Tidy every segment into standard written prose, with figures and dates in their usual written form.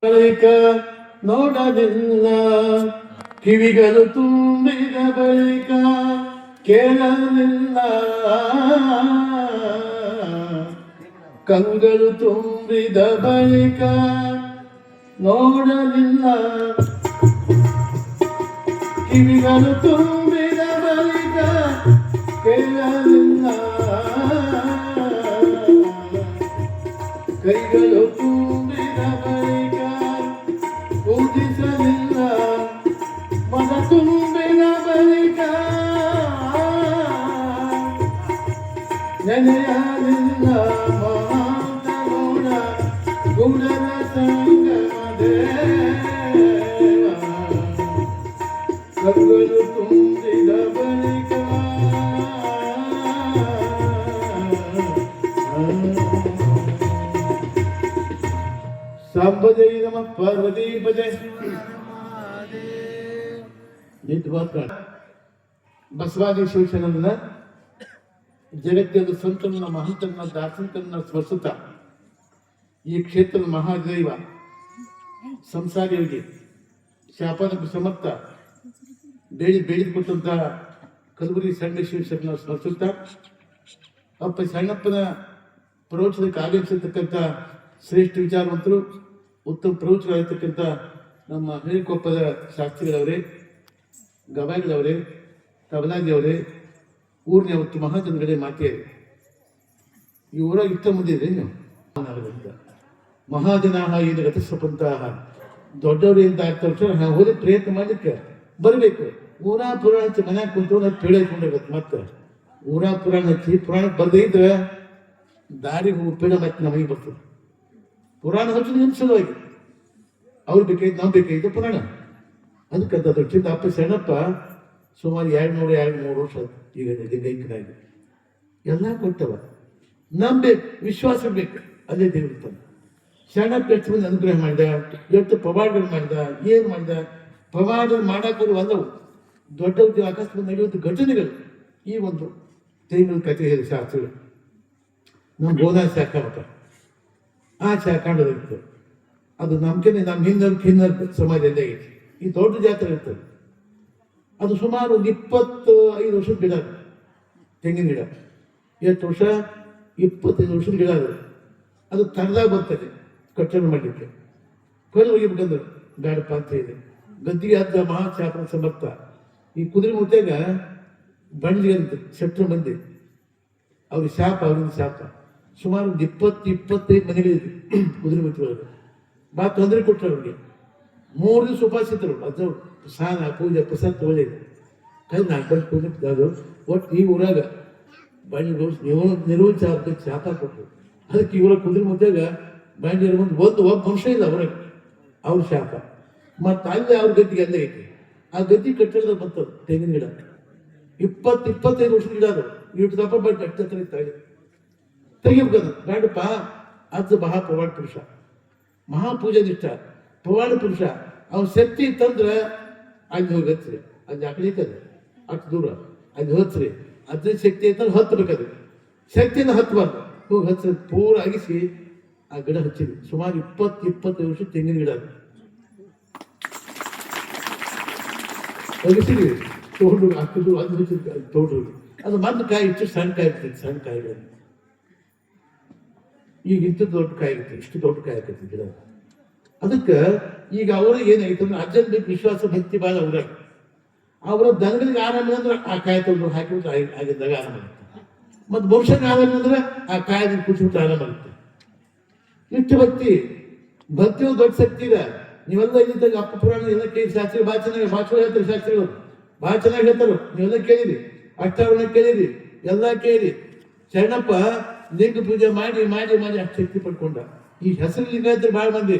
ಬಳಿಕ ನೋಡಲಿಲ್ಲ, ಕಿವಿಗಳು ತುಂಬಿದ ಬಳಿಕ ಕೇಳಲಿಲ್ಲ, ಕಂಗಳು ತುಂಬಿದ ಬಳಿಕ ನೋಡಲಿಲ್ಲ, ಕಿವಿಗಳು ತುಂಬಿದ ಬಳಿಕ ಕೇಳಲಿಲ್ಲ, ಕೈಗಳು ತುಂಬಿದ ಬಳಿಕ ಪೂಜಿಸಲಿಲ್ಲ, ಮನ ತುಂಬಿದ ಬಳಿಕ ನೆನೆಯಲಿಲ್ಲ, ಮಾತನೋಡ ಗುಣದ ಸಂಗಮದೇ ಕರುಗಳು ತುಂಬಿದ ಬಳಿಕ ಸಂಪದೈ ನಮ ಪಾರ್ವತೀಪದೇ ಬಸವಾದಿ ಶಿವಶನಂದನ ಜಗತ್ತಿನ ಸಂತನ ಮಹಂತನ ದಾರ್ಶನಿಕನ ಸ್ಮರಿಸುತ್ತ ಈ ಕ್ಷೇತ್ರದ ಮಹಾದೈವ ಸಂಸಾರಿಯವರಿಗೆ ಶಾಪನಕ್ಕೆ ಸಮರ್ಥ ಬೇಡಿಕೊಟ್ಟಂತ ಕಲಬುರಗಿ ಸಣ್ಣ ಶಿವಶರಣ ಸ್ಮರಿಸುತ್ತ ಅಪ್ಪ ಸಣ್ಣಪ್ಪನ ಪ್ರವಚನಕ್ಕೆ ಆಗಮಿಸಿರ್ತಕ್ಕಂಥ ಶ್ರೇಷ್ಠ ವಿಚಾರವಂತರು, ಉತ್ತಮ ಪ್ರವಚನರಾಗಿರ್ತಕ್ಕಂಥ ನಮ್ಮ ಹಿರೇಕೊಪ್ಪದ ಶಾಸ್ತ್ರಿಗಳವರೇ, ಗವಾಯಿಗಳವರೇ, ತಬಲಾಜಿಯವರೇ, ಊರಿನ ಅವತ್ತು ಮಹಾಜನಗಳೇ ಮಾತೆಯರು. ಈ ಊರಾಗ ಇಷ್ಟ ಮುಂದೆ ಇದೆ ನೀವು ಮಹಾಜನಾಹ ಏನು ಗತಸ್ವಪಂತಹ ದೊಡ್ಡವರು ಅಂತ ಆಗ್ತಾ ಹೋಗಿ ಪ್ರಯತ್ನ ಮಾಡ್ಲಿಕ್ಕೆ ಬರಬೇಕು. ಊರಾ ಪುರಾಣ ಹಚ್ಚಿ ಮನ್ಯಾಗ ಕುಂತ್ಕೊಂಡು ಅದು ಪೀಳಿಸ್ಕೊಂಡಿರುತ್ತೆ. ಮತ್ತೆ ಊರಾ ಪುರಾಣ ಹಚ್ಚಿ ಪುರಾಣಕ್ಕೆ ಬರ್ದೇ ಇದ್ರೆ ದಾರಿಗೆ ಹೋಗಿ ಪೀಡ ಮತ್ತೆ ನಮಗೆ ಬರ್ತದೆ. ಪುರಾಣ ಹಚ್ಚೋದು ನಿಮಿಷವಾಗಿ ಅವ್ರು ಬೇಕಾಯ್ತು, ನಾವು ಬೇಕಾಯ್ತು ಪುರಾಣ. ಅದಕ್ಕಂತ ದೊಡ್ಡ ಅಪ್ಪ ಸಣ್ಣಪ್ಪ ಸುಮಾರು 200-300 ವರ್ಷ ಈಗ ಲಿಂಗೈಕ್ಯನಾಗಿ ಎಲ್ಲ ಕೊಟ್ಟವ. ನಂಬೇಕು, ವಿಶ್ವಾಸ ಬೇಕು, ಅದೇ ದೇವರುತ್ತಾನೆ. ಸಣ್ಣಪ್ಪ ಎಷ್ಟು ಮಂದಿ ಅನುಗ್ರಹ ಮಾಡಿದ, ಎಷ್ಟು ಪವಾಡಗಳು ಮಾಡಿದ, ಏನು ಮಾಡಿದ. ಪವಾಡಗಳು ಮಾಡಾಕೋರು ಅಲ್ಲವು, ದೊಡ್ಡ ಅಕಸ್ಮಾತ್ ನಡೆಯುವಂಥ ಘಟನೆಗಳು. ಈ ಒಂದು ತಿಂಗಳ ಕಥೆ ಹೇಳಿ ಶಾಸ್ತ್ರಗಳು ನಮ್ಮ ಬೋಧಾ ಶಾಖಾ ಮಠ ಆ ಶಾಖಾಂಡದಿತ್ತು. ಅದು ನಮ್ಮ ಹಿಂದರ್ ಸಮಾಜದಲ್ಲಿ ಐತಿ. ಈ ದೊಡ್ಡ ಜಾತ್ರೆ ಇರ್ತದೆ. ಅದು ಸುಮಾರು 25 ವರ್ಷದ ಗಿಡ, ತೆಂಗಿನ ಗಿಡ. ಎಷ್ಟು ವರ್ಷ? 25 ವರ್ಷದ ಗಿಡ. ಅದು ತರದಾಗ ಬರ್ತದೆ ಕಟ್ಟಡ ಮಾಡಲಿಕ್ಕೆ. ಕೊನೆ ಹೋಗಿಬೇಕಂದ್ರೆ ಬೇಡಪ್ಪ ಅಂತ ಇದೆ. ಗದ್ದಿಗೆ ಹದ್ದ ಮಹಾಶಾಪನ ಸಮರ್ಥ. ಈ ಕುದುರೆ ಮುತ್ತಾಗ ಬಂಡ್ಲಿಗೆ ಅಂತ ಶತ್ರು ಮಂದಿ ಅವ್ರಿಗೆ ಶಾಪ, ಅವ್ರಿಂದ ಶಾಪ. ಸುಮಾರು 20-25 ಮನೆಗಳಿದೆ ಕುದುರೆ ಮುಚ್ಚೊಳಗೆ. ಬಾ ತೊಂದರೆ ಕೊಟ್ಟರು ಅವ್ರಿಗೆ. 3 ದಿವಸ ಉಪವಾಸಿತರು. ಅದು ಸ್ನಾನ, ಪೂಜೆ, ಪ್ರಸಾದ ತಗೊಳ್ಳಿದೆ. ಕೈ 4 ಬಂದು ಪೂಜೆ ಅದು ಒಟ್ಟು ಈ ಊರಾಗ ಬಂಡಿ ನಿರ್ವಹಿಸ ಶಾಪ ಕೊಟ್ಟರು. ಅದಕ್ಕೆ ಇವರ ಕುದುರೆ ಮುದ್ದಾಗ ಬಂಡಿ ಒಬ್ಬ ಮನುಷ್ಯ ಇಲ್ಲ ಹೊರಗೆ, ಅವ್ರ ಶಾಪ. ಮತ್ತು ಅಲ್ಲಿ ಅವ್ರ ಗದ್ದಿಗೆ ಅಲ್ಲೇ ಐತಿ. ಆ ಗದ್ದಿ ಕಟ್ಟಡದ ಬರ್ತದೆ ತೆಂಗಿನ ಗಿಡ. 20-25 ವರ್ಷದ ಗಿಡ ಅದು. ಇಟ್ಟು ದಪ್ಪ ಬಂದು ಅಟ್ಟ ತೆಗಿಬೇಕದು. ಬೇಡಪ್ಪ, ಅದು ಪವಾಡ ಪುರುಷ, ಮಹಾಪೂಜನಿಷ್ಠ ಪವಾಡ ಪುರುಷ. ಅವ್ನ ಶಕ್ತಿ ತಂದ್ರೆ ಅಲ್ಲಿ ಹೋಗಿ ಹಚ್ಚ್ರಿ. ಅಲ್ಲಿ ಆಕಳಿತದೆ ಅಷ್ಟು ದೂರ, ಅಲ್ಲಿ ಹಚ್ಚ್ರಿ. ಅದ್ರ ಶಕ್ತಿ ಅಂತಂದ್ರೆ ಹತ್ತಬೇಕದು. ಶಕ್ತಿನ ಹತ್ತಬಾರ್ದು, ಹೋಗಿ ಹಚ್ಚ್ರಿ. ಪೂರ ಆಗಿಸಿ ಆ ಗಿಡ ಹಚ್ಚಿದ್ವಿ. ಸುಮಾರು 20-25 ವರ್ಷ ತೆಂಗಿನ ಗಿಡ ಅದು ಅಗಿಸಿದ್ವಿ. ತೋಡು ಹಾಕಿದ್ರು, ಅದು ಹಚ್ಚಿದ್ವಿ. ತೋಡು ಅದು ಮೊದಲು ಕಾಯಿ ಇಷ್ಟು ಸಣ್ಣ ಕಾಯಿ ಇರ್ತೈತಿ. ಸಣ್ಣ ಕಾಯಿಗಳು ಈಗ ಇಂಥ ದೊಡ್ಡ ಕಾಯಿ ಇರ್ತದೆ, ಇಷ್ಟು ದೊಡ್ಡ ಕಾಯಿ ಆಕೈತಿ ಗಿಡ. ಅದಕ್ಕೆ ಈಗ ಅವ್ರಿಗೆ ಏನಾಗಿತ್ತು ಅಂದ್ರೆ ಅಜ್ಜನ ಬೇಕು ವಿಶ್ವಾಸ ಭಕ್ತಿ ಭಾಳ ಅವ್ರಾಗ. ಅವರ ದನಗಳಿಗೆ ಆರಾಮ ಅಂದ್ರೆ ಆ ಕಾಯಿ ತೊಗೊಂಡು ಹಾಕಿಬಿಟ್ಟು ಆಗಿದ್ದಾಗ ಆರಾಮ ಆಗುತ್ತೆ. ಮತ್ತು ಮನುಷ್ಯನ ಆರಾಮ ಅಂದ್ರೆ ಆ ಕಾಯಿನ ಕುಚ್ಚಿಬಿಟ್ಟು ಆರಾಮ ಆಗುತ್ತೆ. ಇಷ್ಟು ಭಕ್ತಿ ಒಂದು ದೊಡ್ಡ ಶಕ್ತಿ ಇದೆ. ನೀವೆಲ್ಲ ಇದ್ದಾಗ ಅಪ್ಪ ಪುರಾಣ ಎಲ್ಲ ಕೇಳಿ ಶಾಸ್ತ್ರಿ ಭಾಳ ಚೆನ್ನಾಗಿ ಹೇಳ್ತಾರೆ. ಶಾಸ್ತ್ರಿಗಳು ಭಾಳ ಚೆನ್ನಾಗಿ ಹೇಳ್ತಾರೆ. ನೀವೆಲ್ಲ ಕೇಳಿರಿ, ಅಷ್ಟಾವರಣ ಕೇಳಿರಿ, ಎಲ್ಲ ಕೇಳಿ. ಶರಣಪ್ಪ ಲಿಂಗ ಪೂಜೆ ಮಾಡಿ ಮಾಡಿ ಮಾಡಿ ಅಷ್ಟು ಶಕ್ತಿ ಪಡ್ಕೊಂಡ. ಈ ಹೆಸರು ಲಿಂಗಾಯತ್ರಿ ಭಾಳ ಮಂದಿ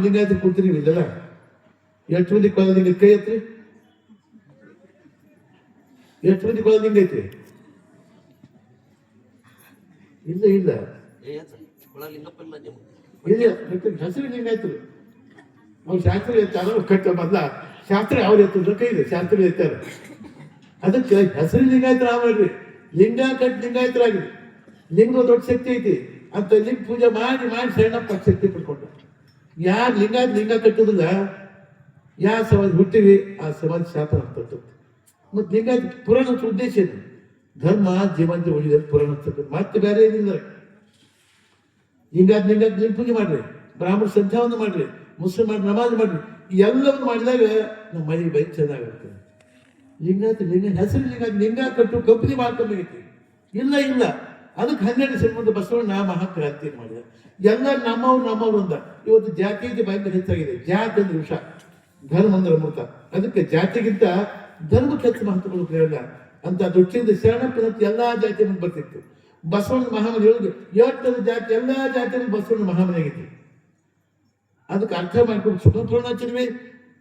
ಲಿಂಗಾಯತ್ರಿ ಕೂತ್ರಿ ಇಲ್ಲಲ್ಲ. ಎಷ್ಟು ಮಂದಿ ಕೊಲಲಿಂಗ ಕೈ ಐತ್ರಿ? ಎಷ್ಟು ಮಂದಿ ಕೊಲಲಿಂಗ ಐತ್ರಿ? ಇಲ್ಲ ಇಲ್ಲ ಹೆಸರು ಲಿಂಗಾಯತ್ರಿ. ಅವ್ರು ಶಾಸ್ತ್ರಿ ಎತ್ತಾರ ಕಟ್ಟ ಮೊದಲ ಶಾಸ್ತ್ರಿ ಅವ್ರು ಎತ್ತಿದ್ರು ಕೈ ಇದೆ, ಶಾಸ್ತ್ರಿ ಎತ್ತಾರ. ಅದಕ್ಕೆ ಹೆಸರು ಲಿಂಗಾಯತರ ಆಗ್ರಿ, ಲಿಂಗ ಕಟ್ ಲಿಂಗಾಯತರಾಗ್ರಿ. ಲಿಂಗ ದೊಡ್ಡ ಶಕ್ತಿ ಐತಿ ಅಂತ ಲಿಂಗ ಪೂಜೆ ಮಾಡಿ ಮಾಡಿ ಶರಣಪ್ಪ ಶಕ್ತಿ ಪಡ್ಕೊಂಡ. ಯಾರು ಲಿಂಗ ಕಟ್ಟೋದಿಲ್ಲ, ಯಾವ ಸಮಾಜ ಹುಟ್ಟಿವಿ ಆ ಸಮಾಜ ಶಾಪ ಆಗ್ತದೆ. ಮತ್ತು ಲಿಂಗಾಯತ ಪುರಾಣದ ಉದ್ದೇಶ ಏನು? ಧರ್ಮ ಜೀವಂತ ಉಳಿದ ಪುರಾಣ ಮತ್ತೆ ಬೇರೆ ಏನಿಲ್ಲ. ಲಿಂಗ ಪೂಜೆ ಮಾಡ್ರಿ, ಬ್ರಾಹ್ಮಣ ಸಂಧ್ಯಾವನ್ನು ಮಾಡ್ರಿ, ಮುಸಲ್ಮಾನ್ ನಮಾಜ್ ಮಾಡ್ರಿ, ಎಲ್ಲವನ್ನು ಮಾಡಿದಾಗ ನಮ್ಮ ಮನೆ ಬೈ ಚೆನ್ನಾಗಿರ್ತದೆ. ಲಿಂಗ ಹೆಸರು ಲಿಂಗ ಕಟ್ಟು ಕಂಪನಿ ಮಾಡ್ಕೊಬೇಕೈತಿ. ಇಲ್ಲ ಅದಕ್ಕೆ 12 ಡಿಸೆಂಬರ್ ಬಸವಣ್ಣ ಮಹಾಕ್ರಾಂತಿ ಮಾಡಿದ. ಎಲ್ಲ ನಮ್ಮವ್ರು ಅಂದ. ಇವತ್ತು ಜಾತಿ ಭಯಂಕರ ಹೆಚ್ಚಾಗಿದೆ. ಜಾತಿ ಅಂದ್ರೆ ವಿಷ, ಧರ್ಮ ಅಂದ್ರೆ ಅಮೃತ. ಅದಕ್ಕೆ ಜಾತಿಗಿಂತ ಧರ್ಮಕ್ಕೆ ಹೆಚ್ಚು ಮಹತ್ವ ಪ್ರಯೋಗ ಅಂತ ದೃಷ್ಟಿಯಿಂದ ಶರಣಪ್ಪನ ಎಲ್ಲಾ ಜಾತಿ ಮುಂದೆ ಬರ್ತಿತ್ತು. ಬಸವಣ್ಣ ಮಹಾಮನೆ ಹೇಳುದು 8 ಜಾತಿ, ಎಲ್ಲಾ ಜಾತಿಯಲ್ಲಿ ಬಸವಣ್ಣ ಮಹಾಮನೆ ಆಗಿತ್ತು. ಅದಕ್ಕೆ ಅರ್ಥ ಮಾಡ್ಕೊಂಡು ಸುಖಪೂರ್ಣ ಹಚ್ಚಿದ್ವಿ,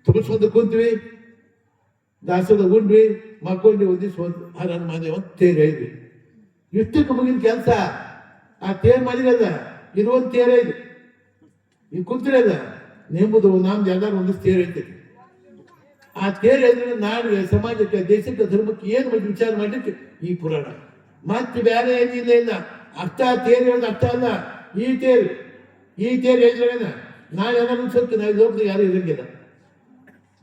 ತುಗಿಸ್ಕೊಂಡು ಕುಂತ್ವಿ, ದಾಸದ ಉಂಡ್ವಿ, ಮಕ್ಕೊಂಡ್ವಿ, ಒಂದಿವ್ಸ ಹರಣ ಮಾದೇವ ತೇರ್ ಹೇಳಿದ್ವಿ. ಇಷ್ಟಕ್ಕೆ ಮುಗಿನ ಕೆಲಸ. ಆ ತೇರ್ ಮಾಡಿರಲ್ಲ, ಇದು ಒಂದು ತೇರ ಇದೆ, ಇದು ಕುಂತಿರಲ್ಲ ನೆಂಬುದು ನಮ್ದು ಎಲ್ಲರೂ ಒಂದಿಷ್ಟು ತೇರ್ ಹೇಳ್ತೈತಿ. ಆ ತೇರ್ ಹೇಳಿದ್ರೆ ನಾಡಿಗೆ, ಸಮಾಜಕ್ಕೆ, ದೇಶಕ್ಕೆ, ಧರ್ಮಕ್ಕೆ ಏನು ಮಾಡಿ ವಿಚಾರ ಮಾಡ್ಲಿಕ್ಕೆ ಈ ಪುರಾಣ. ಮತ್ತೆ ಬೇರೆ ಏನಿಲ್ಲ. ಅರ್ಥ ತೇರು ಹೇಳೋದು ಅರ್ಥ ಅಲ್ಲ. ಈ ತೇರು ಹೇಳಿದ್ರೇನ ನಾಳೆ ಎಲ್ಲರೂ ಸತ್ತು ನಾವು ಲೋಕದಾಗ ಯಾರು ಇರಂಗಿಲ್ಲ.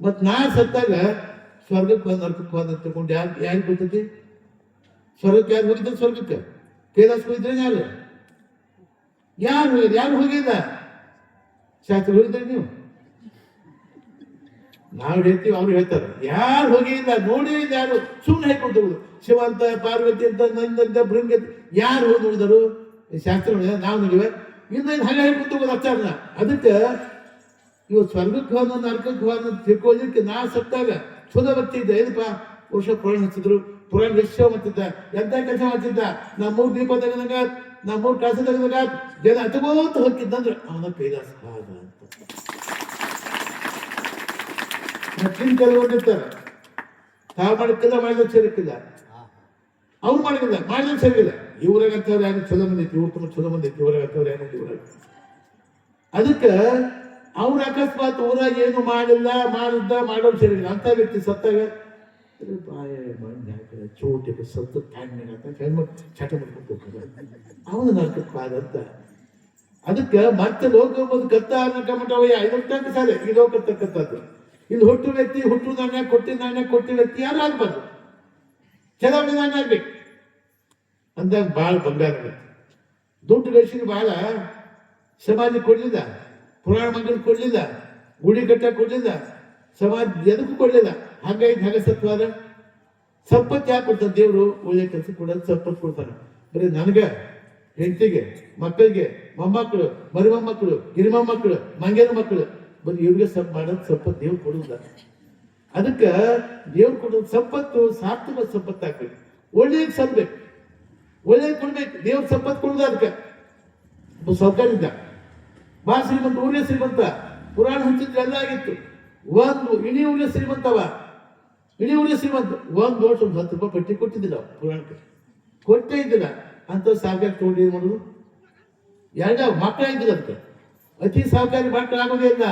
ಮತ್ತು ನಾ ಸತ್ತಾಗ ಸ್ವರ್ಗಕ್ಕೆ ಬಂದು ನರ್ಕಕ್ಕೆ ಬಂದು ತಗೊಂಡು ಯಾರಿಗೆ ಗೊತ್ತೈತಿ? ಸ್ವರ್ಗಕ್ಕೆ ಯಾರು ಹೋಗಿದ್ದ? ಸ್ವರ್ಗಕ್ಕೆ ಕೈಲಾಸಕ್ಕೆ ಹೋಗಿದ್ರೆ ಯಾರು ಹೋಗಿಲ್ಲ? ಶಾಸ್ತ್ರ ಹೋಗಿದ್ರೆ ನೀವು? ನಾವು ಹೇಳ್ತೀವಿ, ಅವ್ರು ಹೇಳ್ತಾರೆ. ಯಾರು ಹೋಗಿಲ್ಲ, ನೋಡಿ ಯಾರು ಸುಮ್ಮನೆ ಹೇಳ್ಕೊಂಡು ಶಿವಂತ, ಪಾರ್ವತಿ ಅಂತ, ನಂದಂತ, ಭೃಂಗ ಯಾರು ಹೋಗಿ ನೋಡಿದರು? ಶಾಸ್ತ್ರ ನಾವು ನೋಡಿವೆ. ಇನ್ನೇನು ಹಾಗೆ ಹೇಳ್ಕೊಂಡು ಹೋಗೋದು ಅಚ್ಚಾರನ. ಅದಕ್ಕೆ ಇವತ್ತು ಸ್ವರ್ಗಕ್ಕೆ ಹೋದ ನರ್ಕಕ್ಕೆ ಹೋದ ತಿಳ್ಕೊಳ್ಳಿಕ್ಕೆ ನಾ ಸತ್ತಾಗ ಚಲೋ ವ್ಯಕ್ತಿ ಇದ್ದ. ಏನಪ್ಪ ವರ್ಷ ಪುರಾಣ ಹಚ್ಚಿದ್ರು, ಪುರಾಣ ಎಷ್ಟು ಮಾಡ್ತಿದ್ದ, ಎಂತ ಕೆಲಸ ಮಾಡ್ತಿದ್ದ. ನಮ್ಮೂರು ದೀಪ ತೆಗೆದಾಗ, ನಮ್ಮೂರು ಕಸ ತೆಗೆದಾಗ ಜನ ಹತ್ಕೋತ ಹೋಗಿದ್ದಂದ್ರೆ ಅವನ ಕೈಲಾಸ ಆದ ಅಂತ. ಮತ್ತಿನ ಕೆಲವೊಂದಿರ್ತಾರೆ ತಾವು ಮಾಡಕ್ಕಿಲ್ಲ, ಮಾಡಿದ್ರೆ ಸರಿಯಕ್ಕಿಲ್ಲ. ಅವ್ರು ಮಾಡಿದ್ರೆ ಸರಿಯಿಲ್ಲ. ಇವ್ರಾಗ ಅಂತವ್ರು ಯಾರು ಚಲೋ ಬಂದೈತಿ, ಇವ್ರು ತುಂಬ ಚಲೋ ಬಂದೈತಿ, ಇವ್ರಾಗ ಅಂತವ್ರು ಯಾರು ಇವ್ರಾಗ. ಅದಕ್ಕೆ ಅವ್ರ ಅಕಸ್ಮಾತ್ ಊರಾಗ ಏನು ಮಾಡೋರು ಸರಿಯಿಲ್ಲ. ಅಂತ ವ್ಯಕ್ತಿ ಸತ್ತಾಗ ಬಾಯ ಮಣ್ಣು ಹಾಕಿದ ಚೋಟಿ ಸತ್ತು ಹೆಣ್ಮಕ್ಳು ಚಟ ಮಾಡ್ಕೊಂಡು ಅವನು ನರ್ಕಕ್ಕಾದಂತ. ಅದಕ್ಕೆ ಮತ್ತೆ ಲೋಕ ಎಂಬುದು ಕತ್ತ ಅನ್ನಕಮಟವಯ್ಯ ಇದಕ್ಕೆ ಸಾಲೆ ಈ ಲೋಕ ತಕ್ಕಂಥದ್ದು. ಇಲ್ಲಿ ಹುಟ್ಟು ವ್ಯಕ್ತಿ ಹುಟ್ಟು ನಾಣ್ಯ ಕೊಟ್ಟಿ ವ್ಯಕ್ತಿ ಯಾರು ಆಗ್ಬಾರ್ದು, ಚಲಾವಣೆ ನಾಣ್ಯ ಆಗ್ಬೇಕು ಅಂದಾಗ ಭಾಳ ಬಂಗಾರ ಆಗುತ್ತೆ. ದುಡ್ಡು ಗಳಿಸಿದ ಭಾಳ ಸಮಾಜಕ್ಕೆ ಕೊಡ್ಲಿಲ್ಲ, ಪುರಾಣ ಮಂಗಲ್ ಕೊಡ್ಲಿಲ್ಲ, ಗುಡಿ ಕಟ್ಟಕ್ಕೆ ಕೊಡ್ಲಿಲ್ಲ, ಸಮಾಜ ಎದಕ್ಕೂ ಕೊಡ್ಲಿಲ್ಲ. ಹಾಗಾಗಿ ಸತ್ವಾದ ಸಂಪತ್ತು ಯಾಕೆ ಕೊಡ್ತಾರೆ? ದೇವರು ಒಳ್ಳೆ ಕೆಲಸ ಕೊಡೋದು ಸಂಪತ್ತು ಕೊಡ್ತಾನೆ. ಬರೀ ನನಗೆ, ಹೆಂಡತಿಗೆ, ಮಕ್ಕಳಿಗೆ, ಮೊಮ್ಮಕ್ಕಳು, ಮರಿಮೊಮ್ಮಕ್ಕಳು, ಗಿರಿಮೊಮ್ಮಕ್ಕಳು, ಮಂಗೇನ ಮಕ್ಕಳು, ಬರೀ ಇವ್ರಿಗೆ ಮಾಡೋದು ಸಂಪತ್ತು ದೇವ್ರು ಕೊಡುವುದಿಲ್ಲ. ಅದಕ್ಕೆ ದೇವ್ರು ಕೊಡೋದು ಸಂಪತ್ತು ಸಾರ್ಥಕ ಸಂಪತ್ತು ಆಗ್ಬೇಕು. ಒಳ್ಳೆಯದು ಸಲ್ಬೇಕು, ಒಳ್ಳೆಯದು ಕೊಡ್ಬೇಕು. ದೇವ್ರ ಸಂಪತ್ತು ಕೊಡುದು. ಅದಕ್ಕೆ ಸೌಕರ್ಯ ಇದ್ದ ಬಾ ಶ್ರೀಮಂತ, ಊರಿನ ಶ್ರೀಮಂತ, ಪುರಾಣ ಹಂಚಿದ್ರೆ ಎಲ್ಲ ಆಗಿತ್ತು. ಒಂದು ಇಡೀ ಊರಿನ ಶ್ರೀಮಂತವ, ಇಡೀ ಊರಿನ ಶ್ರೀಮಂತ. ಒಂದು ವರ್ಷ ಒಂದು 10 ರೂಪಾಯಿ ಪಟ್ಟಿ ಕೊಟ್ಟಿದ್ದಿಲ್ಲ ಪುರಾಣಕ್ಕೆ, ಕೊಟ್ಟೇ ಇದ್ದಿಲ್ಲ. ಅಂತ ಸಾವುಕಾರ ತಗೊಂಡು ಏನು ಮಾಡೋದು? 2 ಮಕ್ಕಳ ಇದ್ದಿಲ್ಲ. ಅದಕ್ಕೆ ಅತಿ ಸಾವುಕಾರಿ ಮಕ್ಕಳು ಆಗೋದೇ ಇಲ್ಲ.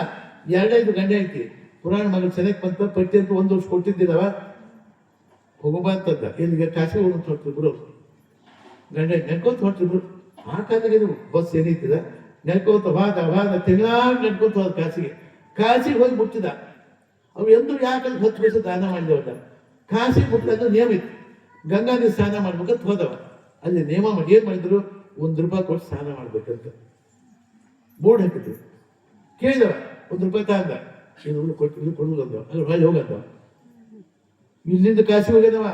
2 ಗಂಡ ಐತಿ. ಪುರಾಣ ಮಗ ಚೆನ್ನಾಗಿ ಬಂತ ಪಟ್ಟಿ ಅಂತ 1 ವರ್ಷ ಕೊಟ್ಟಿದ್ದಿಲ್ಲವ. ಹೋಗಬಾ ಅಂತಂದ. ಇಲ್ಲಿಗೆ ಕಾಶಿ ಹೋಗಿ ಹೊರಟಿದ್ರು ಗಂಡ ನೆನ್ಕೋತ ಹೊರಟಿದ್ರು. ಆ ಕಾಲದಾಗ ಬಸ್ ಏನೈತಿದ ನೆನ್ಕೋತ ವಾದ ತಿಂಗಳಾಗ ನೆನ್ಕೋತ ಹೋದ ಕಾಶಿಗೆ ಹೋಗಿ ಮುಟ್ಟಿದ. ಅವು ಎಂದು ಯಾಕಂದ್ರೆ 10 ವರ್ಷ ದಾನ ಮಾಡಿದವಲ್ಲ. ಕಾಶಿಗೆ ಮುಟ್ಟಿದ ನಿಯಮ ಇತ್ತು, ಗಂಗಾ ನೀರು ಸ್ನಾನ ಮಾಡ್ಬೇಕಂತ ಹೋದವ. ಅಲ್ಲಿ ನೇಮ ಮಾಡಿ ಏನ್ ಮಾಡಿದ್ರು, 1 ರೂಪಾಯಿ ಕೊಟ್ಟು ಸ್ನಾನ ಮಾಡ್ಬೇಕಂತ ಬೋರ್ಡ್ ಹಾಕಿದ್ರು. ಕೇಳಿದವ, 1 ರೂಪಾಯಿ ತಗೊಂಡ, ಇದು ಕೊಡುವುದಂದವ. ಅಲ್ಲಿ ಹೊಳ್ಳಿ ಹೋಗಂದವ. ಇಲ್ಲಿಂದ ಕಾಶಿ ಹೋಗ್ಯದವ,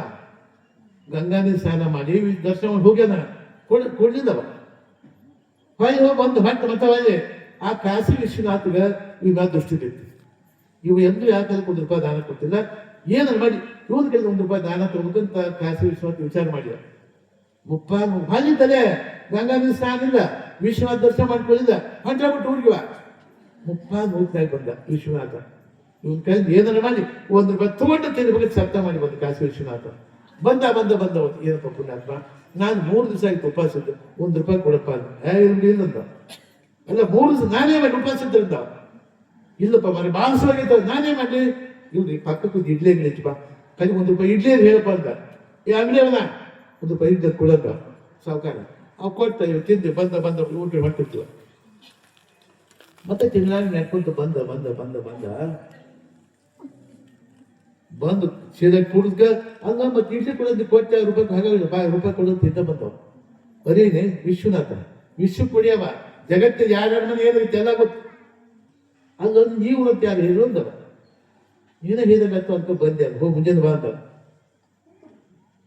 ಗಂಗಾ ನೀರು ಸ್ನಾನ ಮಾಡಿ ದರ್ಶನ ಮಾಡಿ ಹೋಗ್ಯಾನ. ಕೊಡ್ಲಿಲ್ಲವ. ಹೊಳ್ಳಿ ಹೋಗಿ ಬಂದು ಮತ್ತೆ ಹೊಳ್ಳಿ ಆ ಕಾಶಿ ವಿಶ್ವನಾಥಗ ಈಗ ದೃಷ್ಟಿ ಬೇಕು. ಇವು ಎಂದು ಯಾಕೆ 1 ರೂಪಾಯಿ ದಾನ ಕೊಟ್ಟಿಲ್ಲ, ಏನಾರು ಮಾಡಿ ಇವನ್ ಕೆಲಸ 1 ರೂಪಾಯಿ ದಾನ ತಗೋಬೇಕಂತ ಕಾಶಿ ವಿಶ್ವನಾಥ್ ವಿಚಾರ ಮಾಡಿದ. ಹಾಲಿಂದಲೇ ಗಂಗಾ ನೀರು ಸ್ನಾನ ಇಲ್ಲ, ವಿಶ್ವನಾಥ ದರ್ಶನ ಮಾಡ್ಕೊಳ್ಳಿಲ್ಲ, ಹೊಂಟಾಗ್ಬಿಟ್ಟು ಊರಿಗಿವ 30 ಬಂದ ವಿಶ್ವನಾಥ. ಇವನ್ ಕೈ ಏನಾರ ಮಾಡಿ 1 ರೂಪಾಯಿ ತಗೊಂಡು ತಿನ್ಬೇಕು ಶಬ್ದ ಮಾಡಿ ಬಂದ ಕಾಶಿ ವಿಶ್ವನಾಥ. ಬಂದ ಏನಪ್ಪ ಪುಣ್ಯಾತ್ಮ, ನಾನು 3 ದಿವಸ ಆಯ್ತು ಉಪವಾಸ ಇದ್ದು, 1 ರೂಪಾಯಿ ಕೊಡಪ್ಪ ಇಲ್ಲಂದ. ಅಲ್ಲ 3 ದಿವಸ ನಾನೇ ಮಾಡಿ ಉಪವಾಸ ಇದ್ರಿಂದ. ಇಲ್ಲಪ್ಪ ಮನೆ ಮಾಂಸವಾಗೈತ, ನಾನೇ ಮಾಡಿ. ಇವ್ರಿ ಪಕ್ಕಕ್ಕೆ ಇಡ್ಲಿ ಅಂಗಡಿ ಹೆಚ್ಚು ಬಾ, ಕೈ 1 ರೂಪಾಯಿ ಇಡ್ಲಿ ಹೇಳಪ್ಪ ಅಂದ. ಈ ಅಂಗಡಿ ಅವನ 1 ರೂಪಾಯಿ ಇದ್ದ ಕೊಡಂದ. ಸಾವುಕಾರ ಅವ್ ಕೊಡ್ತಾ ಇವ್ ತಿಂದು ಬಂದ ಊಟ ಮಾಡ್ತಿರ್ತೀವ. ಮತ್ತೆ ತಿಂಗಳಾಗಿ ನಡ್ಕೊಂತ ಬಂದ ಬಂದ ಬಂದ ಬಂದ ಬಂದು ಸೀದಾ ಕುಡಿದ್ಕ ಅಲ್ಲ ಮತ್ತೆ ಇಡ್ಲಿ ಕೊಡೋದು ಕೊಟ್ಟ ರೂಪಾಯಿ ಹಾಗಾಗಿಲ್ಲ ರೂಪಾಯಿ ಕೊಡೋದು ತಿಂತ ಬಂದವ ಬರೀನೆ ವಿಶ್ವನಾಥ ವಿಶ್ವ ಕುಡಿಯವ ಜಗತ್ತಿನ ಯಾರ್ಯಾರ ಮನೆ ಏನೈತೆ ಎಲ್ಲ ಗೊತ್ತು ಅಲ್ಲೊಂದು ನೀವು ಉಣತ್ತೆ ಯಾರು ಏನು ಅಂದವ ನೀನೇ ಹೇಳಿದಾಗತ್ತು ಅಂತ ಬಂದೆ ಅದು ಹೋಗಿ ಮುಂಜಾನೆ ಬಾ ಅಂತ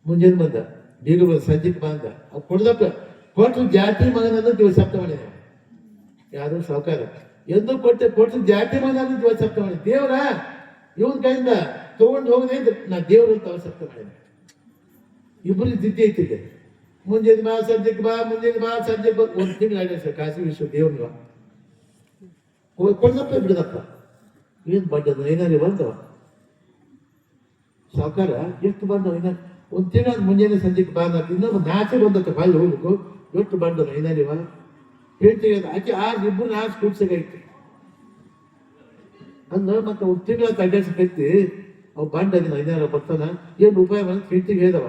ಮುಂಜಾನೆ ಬಂದ ಬೀಗ ಬಂದ ಸಂಜೆಗೆ ಬಾ ಅಂತ ಅದು ಕೊಡ್ದಪ್ಪ ಕೊಟ್ಟು ಜಾತಿ ಮಗನನ್ನು ದಿವಸ ಸಪ್ತ ಮಾಡಿದ ಯಾರು ಸಾವುಕಾರ ಎಂದು ಕೊಟ್ಟು ಜಾತಿ ಮಗನನ್ನು ದಿವಸ ಸಪ್ತ ಮಾಡಿ ದೇವರ ಇವನ್ ಕೈಯಿಂದ ತಗೊಂಡು ಹೋಗದೆ ನಾ ದೇವ್ರ ಅಂತ ಅವಶ್ಯಕ ಮಾಡಿದೆ ಇಬ್ಬರು ದಿದ್ದಿ ಐತಿದ್ದೆ ಮುಂಜಾನೆ ಬಾ ಸಂಜೆಗೆ ಬಾ ಮುಂಜಾನೆ ಬಾ ಸಂಜೆಗೆ ಬಾ ಒಂದು ತಿಂಗಳು ಆಗಿದೆ ಸರ್ ಕಾಶಿ ವಿಶ್ವ ದೇವ್ರನ್ನ ಕೊಡ್ದಪ್ಪ ಬಿಡದಪ್ಪ ಏನ್ ಬಡ್ಡದ ಏನಾರು ಬಂದವ ಸಾವುಕಾರ ಎಷ್ಟು ಬಂದವ ಏನ ಒಂದು ತಿಂಗಳು ಮುಂಜಾನೆ ಸಂಜೆಗೆ ಬಾ ಅಂತ ಇನ್ನೊಬ್ಬ ನಾಚೆ ಬಂದತ್ತ ಬಾಯಿ ಹೋಗ್ಬೇಕು ಎಷ್ಟು ಬಂದವ ಏನಾರಿವ ಹೇಳ್ತೀವಿ ಆಕೆ ಇಬ್ಬರು ನಾಚೆ ಕೂಡ್ಸಗೈತಿ ಅಂದ ಮತ್ತೆ ಒಂದು ತಿಂಗಳ ತಡ್ಡೈತಿ ಅವ್ ಬಂಡಾಗಿನ ಐದಾರು ಬರ್ತಾನ ಏನು ಉಪಾಯ ಬಂದ ಹೆಂಡತಿಗೆ ಹೇಳ್ದವ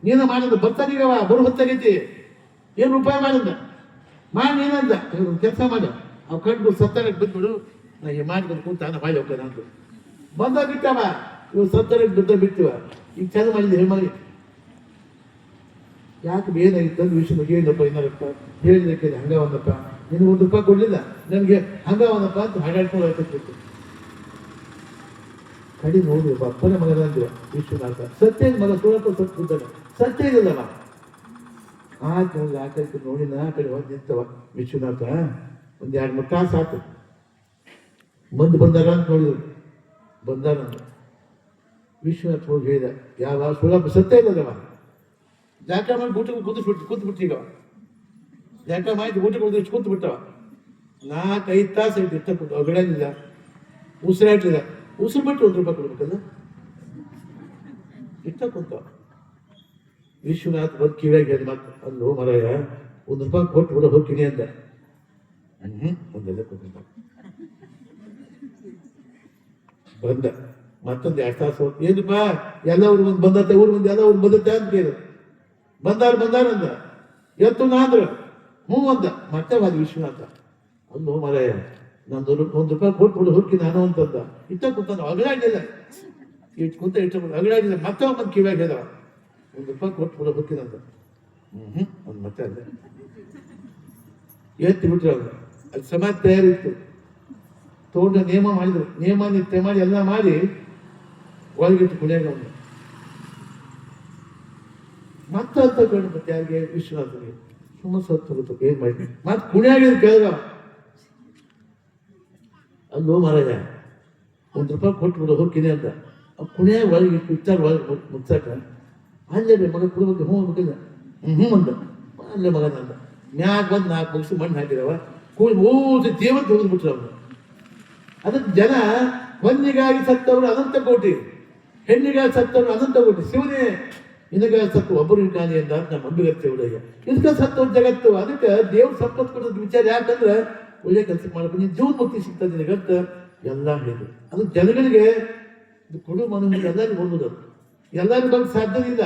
ನೀನ ಮಾಡಿದ ಬರ್ತಾನೀಗವ ಬರು ಹೊತ್ತಾಗೈತಿ ಏನು ಉಪಾಯ ಮಾಡಿದ ಮಾಡಿ ಏನಂದ ಕೆಲಸ ಮಾಡ ಅವ್ ಕಣ್ಗಳು ಸತ್ತಾರಕ್ಕೆ ಬಿದ್ಬಿಡು ನಾ ಈ ಮಾಡ್ಕೊಂಡು ಕೂತ ನಾನು ಬಾಯಿ ಹೋಗ್ತಾನ ಅಂತ ಬಂದಾಗ ಬಿಟ್ಟವ ಇವ್ ಸತ್ತಾರಕ್ಕೆ ಬಿದ್ದ ಬಿಟ್ಟಿವ ಈಗ ಚೆಂದ ಮಾಡಿದ್ದೆ ಹೇಳಿ ಮಾಡಿ ಯಾಕೆ ಏನಾಗಿತ್ತು ಅಂದ್ರೆ ವಿಷಯ ಏನಪ್ಪ ಏನಾರಪ್ಪ ಹೇಳಿದಕ್ಕೆ ಹಂಗ ಒಂದಪ್ಪ ನಿನಗೆ ₹1 ಕೊಡ್ಲಿಲ್ಲ ನನಗೆ ಹಂಗ ಒಂದಪ್ಪ ಅಂತ ಹಾಡಾಡ್ಕೊಂಡು ಹೋಗ್ತಿತ್ತು ಕಡಿ ನೋಡಿ ಅಪ್ಪನ ಮಗನಂದ್ರ ವಿಶ್ವನಾಥ ಸತ್ಯ ಮಗ ಸುಳಪ್ಪ ಸತ್ತು ಬಿದ್ದಾನ ಸತ್ಯ ಇಲ್ಲವ ಆಯ್ತು ನೋಡಿ ಆ ಕಡೆ ನೋಡಿನ ಆ ಕಡೆ ಹೋಗಿ ನಿಂತವ ವಿಶ್ವನಾಥ ಒಂದ್ 2-3 ತಾಸು ಆತು ಬಂದಾರ ಅಂತ ನೋಡಿದ್ರು ಬಂದಾರ ಅಂತ ವಿಶ್ವನಾಥ ಹೋಗಿ ಹೇಳಿದ ಯಾವ ಸುಳಪ್ಪ ಸತ್ಯ ಇಲ್ಲದವ ಜಾಕ ಮಾಡಿ ಊಟಕ್ಕೆ ಕೂತು ಬಿಟ್ಟಿಗ ಜಾಕ ಮಾಡಿ ಊಟಕ್ಕೆ ಕೂತು ಬಿಟ್ಟವ 4-5 ತಾಸು ಐತಿ ಇಷ್ಟ ಕೂತು ಹೊಗಳಲಿಲ್ಲ ಉಸಿರಾಡ್ಲಿಲ್ಲ ಉಸಿರು ಬಿಟ್ಟು ₹1 ಕೊಡ್ಬೇಕಲ್ಲ ಇಷ್ಟ ಕುಂತ ವಿಶ್ವನಾಥ್ ಬಂದು ಕಿವಿಯಾಗಿ ಹೇಳಿ ಮತ್ತೆ ಅಲ್ಲೋ ಮರಾಯ ₹1 ಕೊಟ್ಟು ಬಿಡ ಹೋಗ್ತೀನಿ ಅಂದ ಒಂದೆಲ್ಲ ಕೊಟ್ಟಿದ್ದ ಬಂದ ಮತ್ತೊಂದು 2 ತಾಸು ಏನಪ್ಪ ಎಲ್ಲ ಊರು ಬಂದು ಬಂದತ್ತೆ ಊರು ಬಂದು ಎಲ್ಲ ಊರು ಬಂದತ್ತೆ ಅಂತ ಕೇಳಿದ್ರು ಬಂದಾರ ಅಂದ ಎತ್ತು ನಾಂದ್ರ ಹ್ಞೂ ಅಂದ ಮತ್ತೆ ಬಂದ ವಿಶ್ವನಾಥ ಅಲ್ಲೋ ಮರಾಯ ನಂದು ₹1 ಕೊಟ್ಬಿಡು ಹೋಗಿ ನಾನು ಅಂತಂದ ಇಷ್ಟ ಕೂತಾನ ಅಗಳಾಡಿಲ್ಲ ಇಟ್ಟು ಕೂತ ಇಷ್ಟ ಅಗಳಾಡಿಲ್ಲ ಮತ್ತೆ ಬಂದು ಕಿವಿಯಾಗಿ ಹೇಳ್ದ ₹1 ಕೊಟ್ಬಿಡು ಹೋಗ್ತೀನಂತ ಅವ್ನು ಮತ್ತೆ ಅಲ್ಲ ಎತ್ತಿ ಬಿಟ್ರು ಅವ್ರು ಅಲ್ಲಿ ಸಮಾಜ ತಯಾರಿತ್ತು ತಗೊಂಡ ನಿಯಮ ಮಾಡಿದ್ರು ನಿಯಮ ನಿತ್ಯ ಮಾಡಿ ಎಲ್ಲ ಮಾಡಿ ಒಳಗಿಟ್ಟು ಕುಣಿಯಾಗ ಅವನು ಮತ್ತೆ ಅಂತ ಕಂಡು ಮತ್ತೆ ಯಾರಿಗೆ ವಿಶ್ವನಾಥನಿಗೆ ಸುಮ್ಮ ಸತ್ತು ಏನ್ ಮಾಡಿ ಮತ್ತೆ ಕುಣಿಯಾಗಿದ್ದು ಕೇಳಿದ ಅಲ್ಲೋ ಮಹಾರಾಜ ₹1 ಕೊಟ್ಬಿಡು ಹೋಗ್ತೀನಿ ಅಂತ ಕುಣಿಯ ಒಳಗೆ ಇಟ್ಟಾರ ಒಳಗೆ ಮುಚ್ಚಾಕ ಅಲ್ಲೇ ಮಗ ಕೊಡ್ಬೇಕು ಹ್ಞೂ ಅಂತಿಲ್ಲ ಅಂದ ಅಲ್ಲೇ ಮಗನಂದ ಮ್ಯಾಗ ಬಂದು 4 ಮುಗಿಸಿ ಮಣ್ಣು ಹಾಕಿದವ ಕೂಡಿ ಊದಿ ಜೀವಂತ ಹೋಗ್ಬಿಟ್ರು ಅವನು ಅದಕ್ಕೆ ಜನ ಹೊನ್ನಿಗಾಗಿ ಸತ್ತವರು ಅನಂತ ಕೋಟಿ ಹೆಣ್ಣಿಗಾಗಿ ಸತ್ತವರು ಅನಂತ ಕೋಟಿ ಶಿವನೇ ನಿನಗಾಗಿ ಸತ್ತು ಒಬ್ಬರು ಕಾಣಿ ಅಂತ ನಮ್ಮ ನಂಬಿಗತ್ತೆ ಹುಡುಗ ಇದಕ್ಕೆ ಸತ್ತವ್ರ ಜಗತ್ತು ಅದಕ್ಕೆ ದೇವ್ರ ಸಂಪತ್ತು ಕೊಡೋದು ವಿಚಾರ ಯಾಕಂದ್ರೆ ಒಳ್ಳೆ ಕೆಲಸ ಮಾಡ್ಬೇಕು ನೀನು ಜೀವನ ಮುಕ್ತಿ ಸಿಗ್ತದೆ ನಿನಗಂತ ಎಲ್ಲ ಹೇಳಿದ್ರು ಅದು ಜನಗಳಿಗೆ ಕೊಡು ಮನುಷ್ಯ ಎಲ್ಲರಿಗೂ ಹೋಗುದು ಎಲ್ಲರಿಗೂ ಬಂದು ಸಾಧ್ಯನೇ ಇಲ್ಲ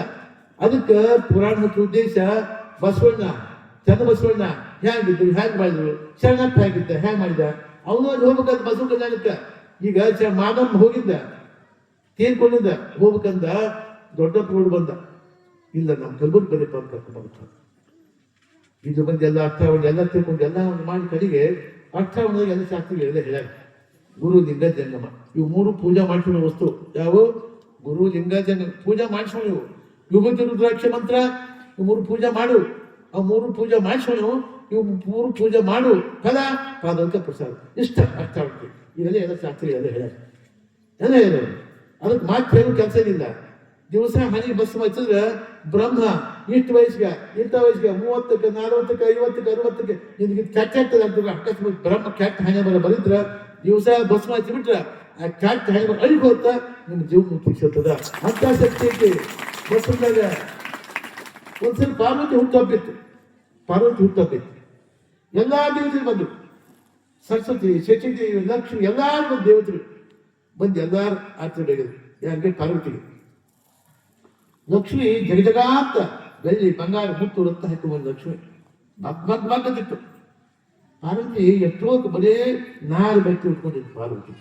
ಅದಕ್ಕೆ ಪುರಾಣ ಮತ್ತು ಉದ್ದೇಶ ಬಸವಣ್ಣ ಚಂದ ಬಸವಣ್ಣ ಹೇಗಿದ್ರು ಹೇಗೆ ಮಾಡಿದ್ರು ಶರಣಪ್ಪ ಹೇಗಿದ್ದ ಹೇಗೆ ಮಾಡಿದ ಅವನು ಅಲ್ಲಿ ಹೋಗ್ಬೇಕಂತ ಬಸವ ಕಲ್ಯಾಣಕ್ಕೆ ಈಗ ಮಾದಮ್ಮ ಹೋಗಿದ್ದ ತೀರ್ಕೊಂಡಿದ್ದ ಹೋಗ್ಬೇಕಂದ ದೊಡ್ಡಪ್ಪ ರೋಡ್ ಬಂದ ಇಲ್ಲ ನಮ್ಮ ಕಲ್ಬುರ್ಗಿ ಬರೀಪ್ಪ ಅಂತ ಕರ್ಕೊಂಡು ಇದು ಬಂದು ಎಲ್ಲ ಅರ್ಥವನ್ನು ಎಲ್ಲ ತಿಳ್ಕೊಂಡು ಎಲ್ಲ ಒಂದು ಮಾಡಿ ಕಡೆಗೆ ಅರ್ಥವನ್ನು ಎಲ್ಲ ಶಾಸ್ತ್ರಿಗಳು ಎಲ್ಲ ಹೇಳ್ಯಾರ ಗುರು ಲಿಂಗ ಜಂಗಮ ಇವು 3 ಪೂಜಾ ಮಾಡಿಸೋ ವಸ್ತು ಯಾವ ಗುರು ಲಿಂಗ ಜಂಗಮ ಪೂಜಾ ಮಾಡಿಸೋಣ ಇವು ವಿಭೂತಿ ರುದ್ರಾಕ್ಷ ಮಂತ್ರ ಇವು 3 ಪೂಜಾ ಮಾಡು ಆ 3 ಪೂಜಾ ಮಾಡಿಸೋಣ ಇವು 3 ಪೂಜಾ ಮಾಡು ಫಲ ಪಾದಕ ಪ್ರಸಾದ ಇಷ್ಟ ಅರ್ಥ ಆಗುತ್ತೆ ಇದೆಲ್ಲ ಎಲ್ಲ ಶಾಸ್ತ್ರಿಗಳು ಎಲ್ಲ ಹೇಳ್ಯಾರ ಎಲ್ಲ ಹೇಳೋರು ಅದಕ್ಕೆ ಮಾತು ಹೇಳೋ ಕೆಲಸ ಏನಿಲ್ಲ ದಿವಸ ಮನೆಗೆ ಬಸ್ ಹಚ್ಚಿದ್ರೆ ಬ್ರಹ್ಮ ಇಷ್ಟು ವಯಸ್ಸಿಗೆ ಇಂಥ ವಯಸ್ಸಿಗೆ 30ಕ್ಕೆ 40ಕ್ಕೆ 50ಕ್ಕೆ 60ಕ್ಕೆ ನಿನಗೆ ಕೆಟ್ಟ ಆಗ್ತದೆ ಅಂತ ಅಕಸ್ಮಾತ್ ಬ್ರಹ್ಮ ಕೆಟ್ಟ ಹಣೆ ಬರ ಬರೀದ್ರ ದಿವಸ ಭಸ್ಮ ಹಚ್ಚಿ ಬಿಟ್ರೆ ಆ ಕೆಟ್ಟ ಹಣೆ ಬರ ಅಳಿಗೆ ಹೋಗ್ತಾ ನಿಮ್ಗೆ ಜೀವ ಮುಕ್ತಿ ಸಿಗ್ತದ ಅಂತ ಶಕ್ತಿ ಐತಿ ಬಸ್ಸದಾಗ ಒಂದ್ಸಲ ಪಾರ್ವತಿ ಹುಟ್ಟಬ್ಬಿತ್ತು ಎಲ್ಲಾ ದೇವತೆಗಳು ಬಂದು ಸರಸ್ವತಿ ಶಚಿದೇವಿ ಲಕ್ಷ್ಮಿ ಎಲ್ಲಾರು ಬಂದು ದೇವತೆಗಳು ಬಂದು ಎಲ್ಲಾರು ಆಚರಣೆ ಬೆಳೆದ್ರು ಯಾರಿಗೆ ಪಾರ್ವತಿಗೆ ಲಕ್ಷ್ಮಿ ಜಗಜಗಾಂತ ಬೆಳ್ಳಿ ಬಂಗಾರ ಮುತ್ತು ರಕ್ತ ಹಾಕಿ ಬಂದ ಲಕ್ಷ್ಮಿ ಮಗ್ಗದಿತ್ತು ಪಾರ್ವತಿ ಎಷ್ಟೋ ಬರೇ ನಾರು ಬಟ್ಟೆ ಉಟ್ಕೊಂಡಿದ್ದು ಪಾರ್ವತಿ.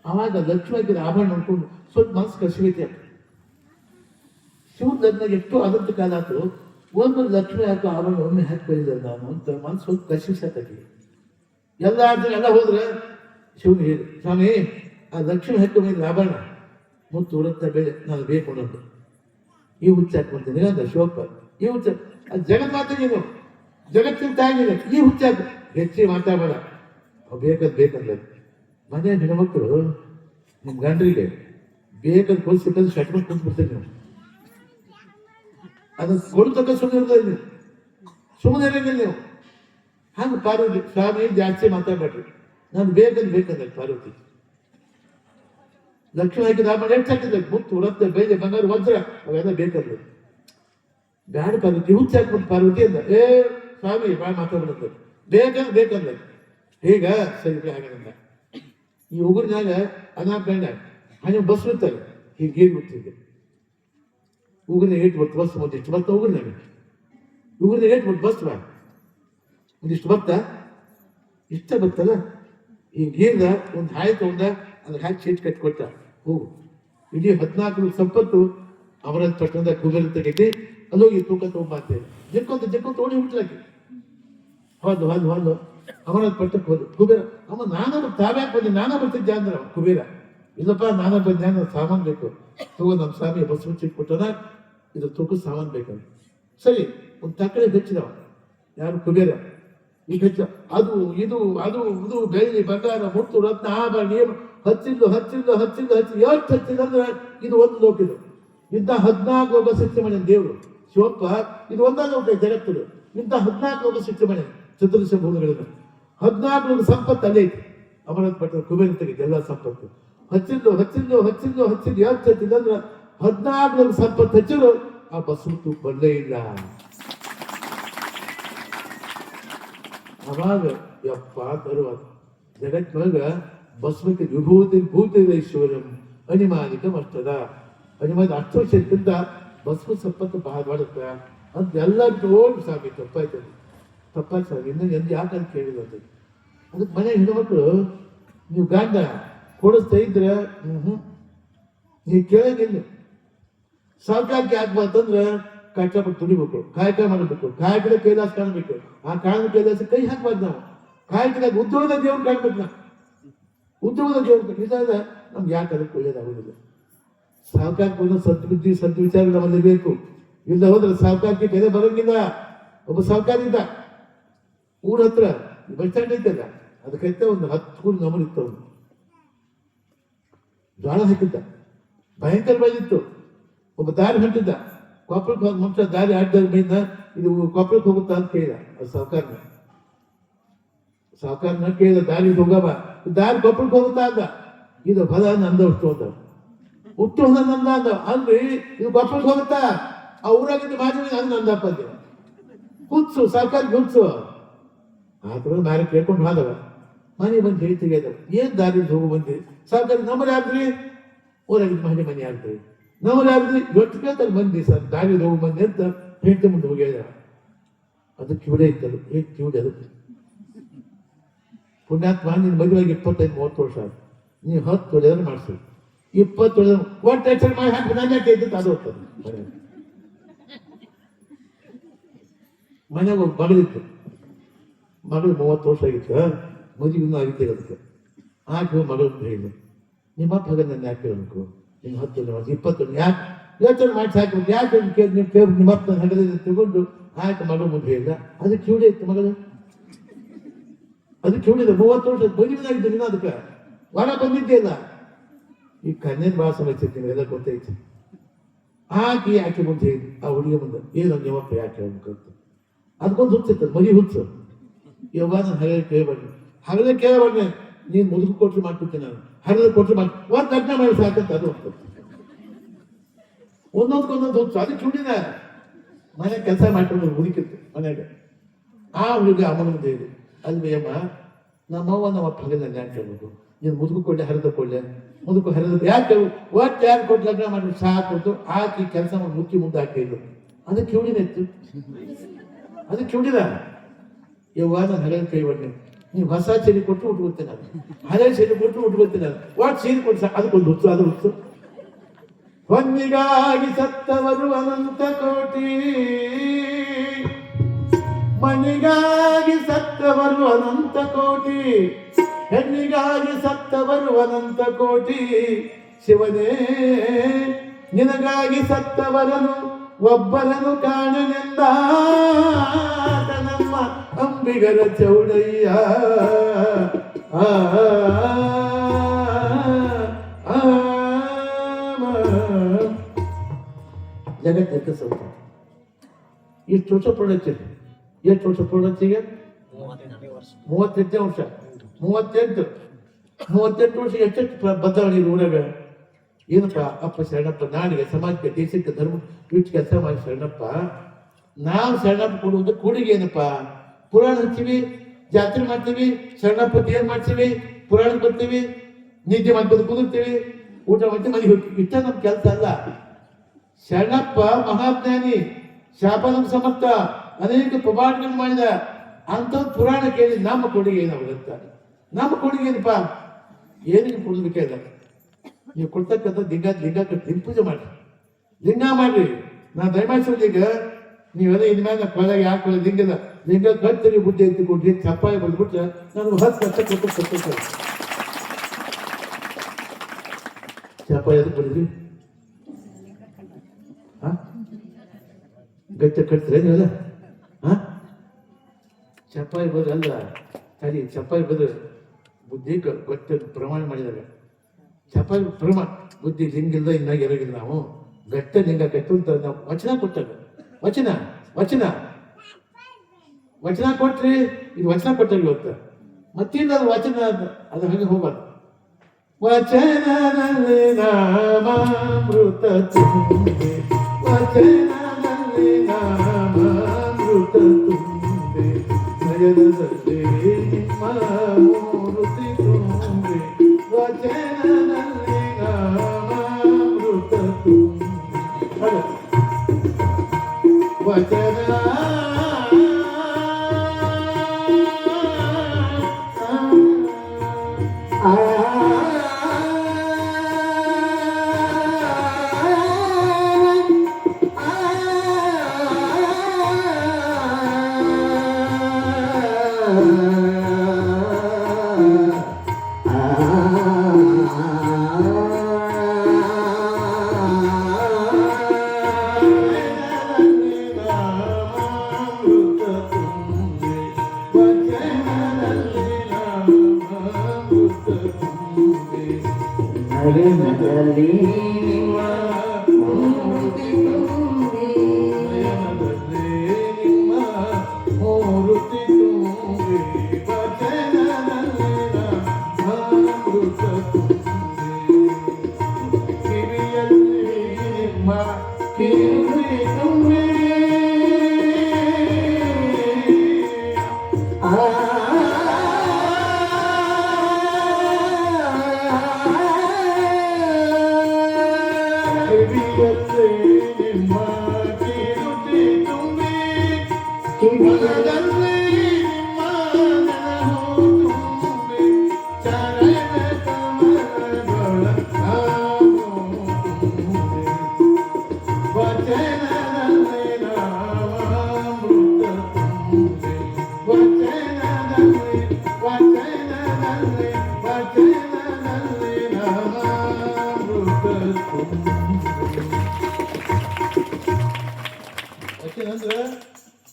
ಅವಾಗ ಲಕ್ಷ್ಮಿ ಆಭರಣ ನೋಡ್ಕೊಂಡು ಸ್ವಲ್ಪ ಮನಸ್ಸು ಕಸಿವೈತೆ. ಶಿವನ ಲಗ್ನಾಗ ಎಷ್ಟೋ ಅದಂತ ಕಾಲ ಆಯ್ತು, ಒಂದು ಲಕ್ಷ್ಮಿ ಹಾಕೋ ಆಭರಣ ಒಮ್ಮೆ ಹಾಕಿಲ್ಲ ನಾನು ಅಂತ ಮನಸ್ಸು ಸ್ವಲ್ಪ ಕಸಿಸತ್ತಾಗಿ. ಎಲ್ಲ ಆದ್ರೆ ಎಲ್ಲ ಹೋದ್ರೆ ಶಿವನಿಗೆ ಹೇಳಿ, ಸ್ವಾಮಿ ಆ ಲಕ್ಷ್ಮಿ ಹಾಕೋ ಮೇಲೆ ಆಭರಣ ಮುತ್ತು ಉರತ್ತ ಬೆಳೆ ನಾನು ಬೇಕು ಅನ್ನೋದು ಈ ಹುಚ್ಚ ಹಾಕೊಂತೀನಿ ಅಂದ ಶಿವಪ್ಪ. ಈ ಹುಚ್ಚ ಅದು ಜಗನ್ಮಾತೆ, ನೀನು ಜಗತ್ತಿನ ತಾಯಿಲ್ಲ, ಈ ಹುಚ್ಚ ಹೆಚ್ಚಿ ಮಾತಾಡಬೇಡ, ಬೇಕಂದ್ರೆ ಮನೆ ಹೆಣ್ಮಕ್ಳು ನಿಮ್ಮ ಗಂಡ್ರಿಗೆ ಬೇಕಂತ ಕೊಲ್ಸಿಕ್ಕಂದ್ರೆ ಶಟ್ಕೊಂಡು ಕುಂತ್ಬಿಡ್ತೀರಿ ನೀವು. ಅದನ್ನ ಕೊಡ್ತಕ್ಕ ಸುಮ್ಮನೆ ನೀವು, ಸುಮ್ಮನೆ ಇರಂಗಿಲ್ಲ ನೀವು. ಹಂಗೆ ಪಾರ್ವತಿ, ಸ್ವಾಮಿ ಜಾಸ್ತಿ ಮಾತಾಡ್ಬೇಡ್ರಿ, ನಾನು ಬೇಕಂದ್ರೆ ಪಾರ್ವತಿ. ಲಕ್ಷ್ಮಿ ಹಾಕಿದ ಆಮೇಲೆ ಎಷ್ಟು ಹಾಕಿದ್ರೆ ಮುತ್ತು ಉರತ್ತೆ ಬೈದೆ ಬಂಗಾರ ವಜ್ರ ಅವೆಲ್ಲ ಬೇಕಂದ್ರೆ ಬ್ಯಾಡ ಪಾರ್ವತಿ, ಹುಚ್ಚ ಹಾಕ್ಬಿಟ್ಟು ಪಾರ್ವತಿ ಅಂದ. ಸ್ವಾಮಿ ಭಾಳ ಮಾತಾಡ್ಬಿಡುತ್ತೆ, ಬೇಕಂದ್ರೆ ಈಗ ಸರಿ ಹಾಗಂದ. ಈ ಉಗುರಿನಾಗ ಅನಾಪಣ್ಣ ಹಂಗೆ ಬಸ್ ಬಿಡ್ತಾರೆ, ಹೀಗೆ ಗೀರ್ ಬಿಡ್ತಿದ್ದೆ ಉಗುರಿನ ಏಟ್ಬಿಟ್ಟು ಬಸ್ ಒಂದಿಷ್ಟು ಬರ್ತಾ ಉಗುರಿನಾಗ ಏಟ್ಬಿಟ್ಟು ಬಸ್ ಬಾ ಒಂದಿಷ್ಟು ಬರ್ತಾ ಇಷ್ಟ ಬರ್ತಲ್ಲ. ಈ ಗೀರ್ದ ಒಂದು ಹಾಯಿ ತಗೊಂಡ ಅದ್ರ ಹಾಕಿ ಶೀಟ್ ಕಟ್ಕೊಟ್ಟ, ಹೋಗು ಇಡೀ 14 ಸಂಪತ್ತು ಅವರಲ್ಲಿ ಪಟ್ಟಣದ ಕುಬೇರ ತೆಗೈತಿ, ಅಲ್ಲೋಗಿ ತೂಕ ತಗೊಂಬಂತೇವೆ ಜಕ್ಕೊಂತ ಓಡಿ ಹುಟ್ಲಾಕಿ ಹೊಂದು ಅವನ ಪಟ್ಟಕ್ಕೆ ಹೋದ ಕುಬೇರ. ಅವ ತಾವ್ಯಾಕೆ ಬಂದೆ, ನಾನಾ ಬರ್ತಿದ್ದೆ ಅಂದ್ರೆ ಅವ ಕುಬೇರ. ಇಲ್ಲಪ್ಪ ನಾನಾ ಬಂದೆ, ನಾನು ಸಾಮಾನು ಬೇಕು ತಗೋ, ನಮ್ಮ ಸ್ವಾಮಿ ಬಸ್ ಮುಚ್ಚಿಟ್ಟು ಕೊಟ್ಟನ, ಇದು ತೂಕದ ಸಾಮಾನು ಬೇಕಂತ. ಸರಿ ಒಂದು ತಕ್ಕಳೆ ಹೆಚ್ಚಿದವ ಯಾರು ಕುಬೇರ, ಈಗ ಹೆಚ್ಚ ಅದು ಇದು ಬೆಳ್ಳಿ ಬಂಗಾರ ಮುತ್ತು ರತ್ನ ಆಭರಣ ಹಚ್ಚಿದ್ದು ಎಷ್ಟು ಹಚ್ಚಿದಂದ್ರೆ ಇದು ಒಂದು ಲೋಕ. ಇದು ಇಂಥ 14 ಲೋಕ ಸೃಷ್ಟಿ ಮಾಡ್ಯಾನ ದೇವರು ಶಿವಪ್ಪ. ಇದು ಒಂದೇ ಲೋಕ ಜಗತ್ತಿದು, ಇಂಥ 14 ಲೋಕ ಸೃಷ್ಟಿ ಮಾಡ್ಯಾನ ಚತುರ್ಶ ಭೂಮಿಗಳಿಂದ. 14 ಲೋಕ ಸಂಪತ್ತು ಅಲ್ಲೇ ಐತಿ. ಅಮರನಾಥ ಪಟ್ಟಣ ಕುಬೇರ ತೆಗೆದು ಎಲ್ಲ ಸಂಪತ್ತು ಹಚ್ಚಿದ್ದು ಎಷ್ಟು ಹಚ್ಚಿದಂದ್ರೆ 14 ಲೋಕ ಸಂಪತ್ತು ಹಚ್ಚಿದ್ರು ಆ ಬಸ್ಸು ಬರಲೇ ಇಲ್ಲ. ಅವಾಗ ಯಪ್ಪ ತರುವ ಜಗತ್ತಿನೊಳಗ ಬಸ್ಮಕ್ಕೆ ಭೂತಿ ಐಶ್ವರ್ಯಂ ಅನಿಮಾನಿಕಂ ಅಷ್ಟದ. ಅನಿಮಾನ ಅಷ್ಟೋಷಕ್ಕಿಂತ ಬಸ್ಮ ಸಂಪತ್ತು ಬಹಳ ಮಾಡುತ್ತ ಅಂತ ಎಲ್ಲ ನೋಡಿ ಸಾಕಿ ತಪ್ಪಾಯ್ತು ಸಾಕು. ಇನ್ನು ಎಂದು ಯಾಕಂತ ಕೇಳಿಲ್ಲ ಅಂತ. ಅದಕ್ಕೆ ಮನೆ ಹೆಣ್ಮಕ್ಳು ನೀವು ಗಂಡ ಕೊಡಿಸ್ತಾ ಇದ್ರೆ ನೀವು ಕೇಳಂಗಿಲ್ಲ. ಸಾಕಾಗಿ ಆಗ್ಬಾರ್ದಂದ್ರೆ ಕಷ್ಟಪಟ್ಟು ದುಡಿಬೇಕು, ಕಾಯಕ ಮಾಡಬೇಕು, ಕಾಯಕದ ಕೈಲಾಸ ಕಾಣಬೇಕು. ಆ ಕಾಣದ ಕೈಲಾಸ ಕೈ ಹಾಕ್ಬಾರ್ದು ನಾವು. ಕಾಯಕದಾಗ ಉದ್ಯೋಗದ ದೇವ್ರು ಕಾಣ್ಬೇಕು ನಾವು, ಉದ್ಯೋಗದ ದೇವ್ರು ಇದಾದ ನಮ್ಗೆ ಯಾಕೆ ಅದಕ್ಕೆ ಒಳ್ಳೇದಾಗೋದಿಲ್ಲ. ಸಾವುಕಾರಕ್ಕೆ ಬಂದು ಸದ್ಬುದ್ಧಿ ಸದ್ವಿಚಾರ ನಮ್ಮಲ್ಲಿ ಬೇಕು. ಇಲ್ಲ ಹೋದ್ರೆ ಸಾವುಕಾರಕ್ಕೆ ಬೆಲೆ ಬರೋಂಗಿಲ್ಲ. ಒಬ್ಬ ಸಾವುಕಾರ ಇದ್ದ ಊರ ಹತ್ರ ಬಸ್ ಸ್ಟ್ಯಾಂಡ್ ಐತಲ್ಲ, ಅದಕ್ಕೈತೆ ಒಂದು 10 ಕೂಡಿ ನಮೂರು ಇತ್ತು. ಅವನು ಜ್ವಾಳ ಹಾಕಿದ್ದ, ಭಯಂಕರ ಬೆಳೆದಿತ್ತು. ಒಬ್ಬ ದಾರಿ ಹೊಂಟಿದ್ದ, ಕೊಪ್ಪಳಕ್ಕೆ ಹೋದ ಮುಂಚೆ ದಾರಿ ಆಡ್ದಾರ ಮೈನ ಇದು ಕೊಪ್ಪಳಕ್ಕೆ ಹೋಗುತ್ತಾ ಅಂತ ಕೇಳಿದ. ಅದು ಸಾವುಕಾರನ ಕೇಳಿದ, ದಾರಿ ಹೋಗವ, ದಾರಿ ಕೊಪ್ಪಳಕ್ಕೆ ಹೋಗುತ್ತಾ ಅಂದ. ಇದು ಫಲ ನಂದ ಹುಟ್ಟು ಹೊಂದ ನಂದ ಅಂದ. ಅಲ್ರಿ ಇದು ಕೊಪ್ಪಳಕ್ಕೆ ಹೋಗುತ್ತಾ, ಆ ಊರಾಗಿದ್ದ ಮಾಜಿ ಅದು ನಂದಪ್ಪ ಅಂದ. ಹುಚ್ಚು ಸಾವುಕಾರಿಗೆ ಹುಚ್ಚು ಆತರ ನಾಳೆ ಕೇಳ್ಕೊಂಡು ಹೋದವ. ಮನೆ ಬಂದು ಹೇಳ್ತೀವಿ ಅದ, ಏನ್ ದಾರಿ ಹೋಗು ಬಂದ್ರಿ ಸಾವುಕಾರಿ? ನಮ್ಮಲ್ಲಿ ಆದ್ರಿ ಊರಾಗಿದ್ದ ಮನೆ ಆದ್ರಿ, ನಮ್ಮಲ್ಲಿ ಆದ್ರಿ ಇವತ್ತು ಕೇಳ್ತಾರೆ ಮಂದಿ ಸರ್ ದಾರಿ ಹೋಗು ಬಂದಿ ಅಂತ ಹೇಳ್ತಿ ಮುಂದೆ ಹೋಗಿ ಹೇಳ್ದ. ಅದು ಕಿವಿಡೆ ಇತ್ತದು, ಕಿವಿಡೆ ಅದಕ್ಕೆ ಪುಣ್ಯಾತ್ಮ ನಿನ್ನ ಮದುವೆಗೆ 25-30 ವರ್ಷ ಆಯ್ತು, ನೀವು 10 ತೊಳೆದ್ರೆ ಮಾಡಿಸಿ 20 ತೊಳೆದ್ರೆ ಒಟ್ಟು ಹೆಸರು ಮಾಡಿ ಹಾಕಿ ನಾನು ಯಾಕೆ ಇದ್ದಿತ್ತು ಅದು ಹೋಗ್ತದೆ. ಮನೆಯಾಗ ಒಬ್ಬ ಮಗಳಿತ್ತು, ಮಗಳು 30 ವರ್ಷ ಆಗಿತ್ತು, ಮದುವೆ ಇನ್ನೂ ಆಗಿದ್ದೆ. ಅದಕ್ಕೆ ಆಕೆ ಮಗಳು ಹೇಳಿದ್ರು, ನಿಮ್ಮ ಅಪ್ಪ ಹಾಗೆ ನನ್ನ ಯಾಕೆ ಅನ್ಕೋ, ನಿನ್ನ 10 ಮಾಡಿ 20 ಯಾಕೆ ಯೋಚನೆ ಮಾಡಿ ಸಾಕಿಬಿಟ್ಟು ಯಾಕೆ ನಿಮ್ಮ ಅಪ್ಪ ಹಗಲ ತಗೊಂಡು ಆಯ್ತು ಮಗಳು ಮುಂದೆ ಹೇಳಿದ. ಅದು ಕಿವಿಡೆ ಇತ್ತು ಮಗಳು, ಅದು ಕಿವಿಡಿದೆ. 30 ವರ್ಷ ಮದುವೆನಾಗಿದ್ದು ನೀನು ಅದಕ್ಕೆ ಹೊರ ಬಂದಿದ್ದೆ ಇಲ್ಲ. ಈ ಕನ್ಯದ ಭಾಳ ಸಮಸ್ಯೆ ನಿಮಗೆಲ್ಲ ಗೊತ್ತೈತಿ. ಆಕೆ ಮುಂದೆ ಹೇಳಿದ್ವಿ ಆ ಹುಡುಗಿ ಮುಂದೆ, ಏನು ನಿಮ್ಮಪ್ಪ ಯಾಕೆ ಹೇಳ್ಬೇಕಂತ. ಅದಕ್ಕೊಂದು ಹುಚ್ಚಿತ್ತು, ಮದುವೆ ಹುಚ್ಚು. ಇವಾಗ ನಾನು ಹಗಲೇ ಕೇಳಬಾರ್ದೆ ನೀನು ಮುದುಕು ಕೊಟ್ಟರು ಮಾಡ್ಕೊತೀನಿ, ನಾನು ಹಗಲೇ ಕೊಟ್ಟರು ಒಂದು ಲಗ್ನ ಮಾಡಿ ಸಾಕಂತ ಅದು ಹೋಗ್ತದೆ. ಒಂದೊಂದು ಹುಚ್ಚು. ಅದಕ್ಕೆ ಹುಡುಗಿನ ಮನೆ ಕೆಲಸ ಮಾಡ್ಕೊಂಡು ಹುಡುಕಿತ್ತು ಮನೆಯಾಗ. ಆ ಹುಡುಗ ಅಮ್ಮನ ಮುಂದೆ ಹೇಳಿ, ಅಲ್ವೇ ಅಮ್ಮ ನಮ್ಮವ್ವ ನಮ್ಮಪ್ಪ ಹಗಲ ಯಾಕೆ ಕೇಳ್ಬೇಕು, ನೀನು ಮುದುಕು ಕೊಡ್ಲೆ ಹರಿದ ಕೊಡ್ಲೆ, ಮುದುಕು ಹರಿದ ಯಾಕೆ ಒಟ್ಟು ಯಾರು ಕೊಟ್ಟು ಲಗ್ನ ಮಾಡಿ ಸಾಕು ಆಕಿ ಕೆಲಸ ಮಾಡಿ ಮುಚ್ಚಿ ಮುಂದೆ ಹಾಕಿದ್ರು. ಅದಕ್ಕೆ ಹುಡುಗಿನ ಇತ್ತು, ಅದಕ್ಕೆ ಹುಡುಗಿದ ಯವ್ವ ನಾನು ಹಳೆ ಕೈ ಬನ್ನಿ ನೀವು ಹೊಸ ಸೀರೆ ಕೊಟ್ಟು ಉಟ್ಕೊತೀನಿ ನಾನು, ಹಳೆ ಸೀರೆ ಕೊಟ್ಟು ಉಟ್ಕೊತೀನಿ ನಾನು, ಒಟ್ಟು ಸೀರೆ ಕೊಟ್ಟು ಅದಕ್ಕೊಂದು ಹುಚ್ಚು ಅದು ಹುಚ್ಚು. ಹೊನ್ನಿಗಾಗಿ ಸತ್ತವರು ಅನಂತ ಕೋಟಿ, ಮಣ್ಣಿಗಾಗಿ ಸತ್ತವರು ಅನಂತ ಕೋಟಿ, ಹೆಣ್ಣಿಗಾಗಿ ಸತ್ತವರು ಅನಂತ ಕೋಟಿ. ಶಿವನೇ ನಿನಗಾಗಿ ಸತ್ತವರನು ಒಬ್ಬರನು ಕಾಣನೆಂದ ನಮ್ಮ ಅಂಬಿಗರ ಚೌಡಯ್ಯ. ಜಗತ್ತಿಗೆ ಸೌತ ಇಷ್ಟು ವರ್ಷ ಪ್ರೊಡಕ್ಟ್, ಎಷ್ಟು ವರ್ಷ ಪ್ರೊಡಕ್ಟಿಗೆ? 38 ವರ್ಷ. 38 ವರ್ಷ ಎಷ್ಟೆಷ್ಟು ಬದಲಾವಣೆ ಊರಾಗ. ಏನಪ್ಪ ಅಪ್ಪ ಶರಣಪ್ಪ ನಾಡಿಗೆ ಸಮಾಜಕ್ಕೆ ದೇಶಕ್ಕೆ ಧರ್ಮ ಇಟ್ಟು ಕೆಲಸ ಮಾಡಿ ಶರಣಪ್ಪ. ನಾವು ಶರಣಪ್ಪ ಕೊಡುವುದು ಕೂಡಿಗೆ ಏನಪ್ಪ? ಪುರಾಣ ಹಚ್ತೀವಿ, ಜಾತ್ರೆ ಮಾಡ್ತೀವಿ, ಶರಣಪ್ಪ ಏನ್ ಮಾಡ್ತೀವಿ, ಪುರಾಣ ಬರ್ತೀವಿ, ನಿದ್ದೆ ಮಾಡ್ಕೊಂಡು ಕುದುರ್ತೀವಿ, ಊಟ ಮಾಡ್ತೀವಿ, ಮನೆಗೆ ಹೋಗ್ತೀವಿ. ಇಷ್ಟ ನಮ್ಮ ಕೆಲಸ ಅಲ್ಲ. ಶರಣಪ್ಪ ಮಹಾಜ್ಞಾನಿ, ಶಾಪನ ಸಮರ್ಥ, ಅನೇಕ ಪ್ರಭಾವಗಳನ್ನು ಮಾಡಿದ ಅಂತ ಪುರಾಣ ಕೇಳಿ ನಮ್ಮ ಕೊಡುಗೆ ಏನಾಗುತ್ತೆ? ನಮ್ಮ ಕೊಡುಗೆ ಏನಪ್ಪ? ಏನಿಗೆ ಕೊಡ್ಬೇಕಿಲ್ಲ. ನೀವು ಕೊಡ್ತಕ್ಕಂಥ ಲಿಂಗ ಕಟ್ಟಿ ಪೂಜೆ ಮಾಡಿ, ಲಿಂಗ ಮಾಡ್ರಿ. ನಾ ದಯಮಾಡಿಸೋದೀಗ ನೀವೆಲ್ಲ ಇನ್ಮ್ಯಾಗ ಕೊಳಗೆ ಯಾಕೆ ಲಿಂಗ ಕಟ್ಟಿರಿ, ಬುದ್ಧಿ ಎತ್ತಿ ಕೊಡ್ರಿ, ಚಪ್ಪಾಯಿ ಬಂದ್ಬಿಟ್ರೆ ನಾನು 10 ಲಕ್ಷ ಕೊಟ್ಟು ಚಪ್ಪಾಯಿ ಎದ್ದು ಕೊಡಿದ್ರಿ. ಗಟ್ಟ ಕಟ್ತೀರ ನೀವೆಲ್ಲ? ಚಪ್ಪಾಯಿ ಬದ್ರ ಅಲ್ಲ, ಸರಿ ಚಪ್ಪಾಯಿ ಬದ್ರ ಬುದ್ಧಿ ಗೊತ್ತ ಪ್ರಮಾಣ ಮಾಡಿದಾಗ ಚಪ್ಪಾಯಿ ಪ್ರಮಾಣ ಬುದ್ಧಿ ಲಿಂಗಿಲ್ದ ಇನ್ನಾಗ ಎರಗಿಲ್ಲ. ನಾವು ಗಟ್ಟ ಲಿಂಗ ಕಟ್ಟು ಅಂತ ನಾವು ವಚನ ಕೊಟ್ಟಾಗ ವಚನ ವಚನ ವಚನ ಕೊಟ್ರಿ, ಇದು ವಚನ ಕೊಟ್ಟಾಗ ಇವತ್ತು ಮತ್ತಿಲ್ಲ ಅದು ವಚನ, ಅದು ಹಾಗೆ ಹೋಗಬಾರ್ದು. ವಚನದಲ್ಲಿ ನಾಮಾಮೃತ ತುಂಬೆ, ವಚನದಲ್ಲಿ ನಾಮಾಮೃತ ತುಂಬೆ, ನಯನದಲ್ಲಿ ನಿಮ್ಮ ಮೂರ್ತಿ ತುಂಬೆ, ವಚನದಲ್ಲಿ ನಾಮಾಮೃತ ತುಂಬೆ. ವಚನ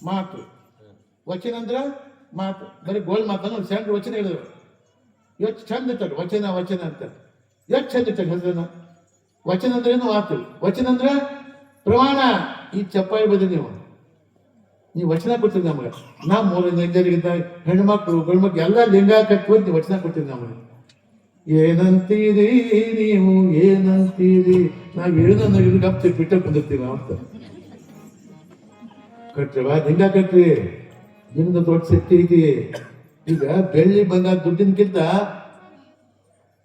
ಮಾತು ವಚನ ಅಂದ್ರ ಮಾತು, ಬರೀ ಗೋಳ್ ಮಾತನ್ನ ಸಣ್ಣ ವಚನ ಹೇಳಿದ್ರು. ಎಷ್ಟು ಚಂದ ಇರ್ತಾರೆ ವಚನ ವಚನ ಅಂತ, ಎಷ್ಟು ಚಂದ ಇರ್ತಾರೆ ಹೆಸರನ್ನ. ವಚನ ಅಂದ್ರೆ ಏನು? ಮಾತು. ವಚನ ಅಂದ್ರೆ ಪ್ರಮಾಣ. ಈ ಚಪ್ಪಾಯಿ ಬದ್ರಿ ನೀವು ವಚನ ಕೊಡ್ತೀರಿ ನಮ್ಗೆ. ನಾ ಮೂರನೇಗಿದ್ದ ಹೆಣ್ಮಕ್ಳು ಗಂಡ್ಮಕ್ಳು ಎಲ್ಲ ಲಿಂಗ ಕಟ್ಕೊಂಡು ನೀವು ವಚನ ಕೊಡ್ತೀರಿ ನಮ್ಗೆ. ಏನಂತೀರಿ ನೀವು, ಏನಂತೀರಿ, ನಾವ್ ಏನನ್ನ ಗಪ್ತಿ ಬಿಟ್ಟ ಕುಂದಿರ್ತೀವಿ ನಾವು ಅಂತ ಕಟ್ರವ. ಲಿಂಗ ಕಟ್ರಿ, ನಿಮ್ದು ದೊಡ್ಡ ಶಕ್ತಿ ಐತಿ. ಈಗ ಬೆಳ್ಳಿ ಬಂಗಾರ ದುಡ್ಡಿನಕ್ಕಿಂತ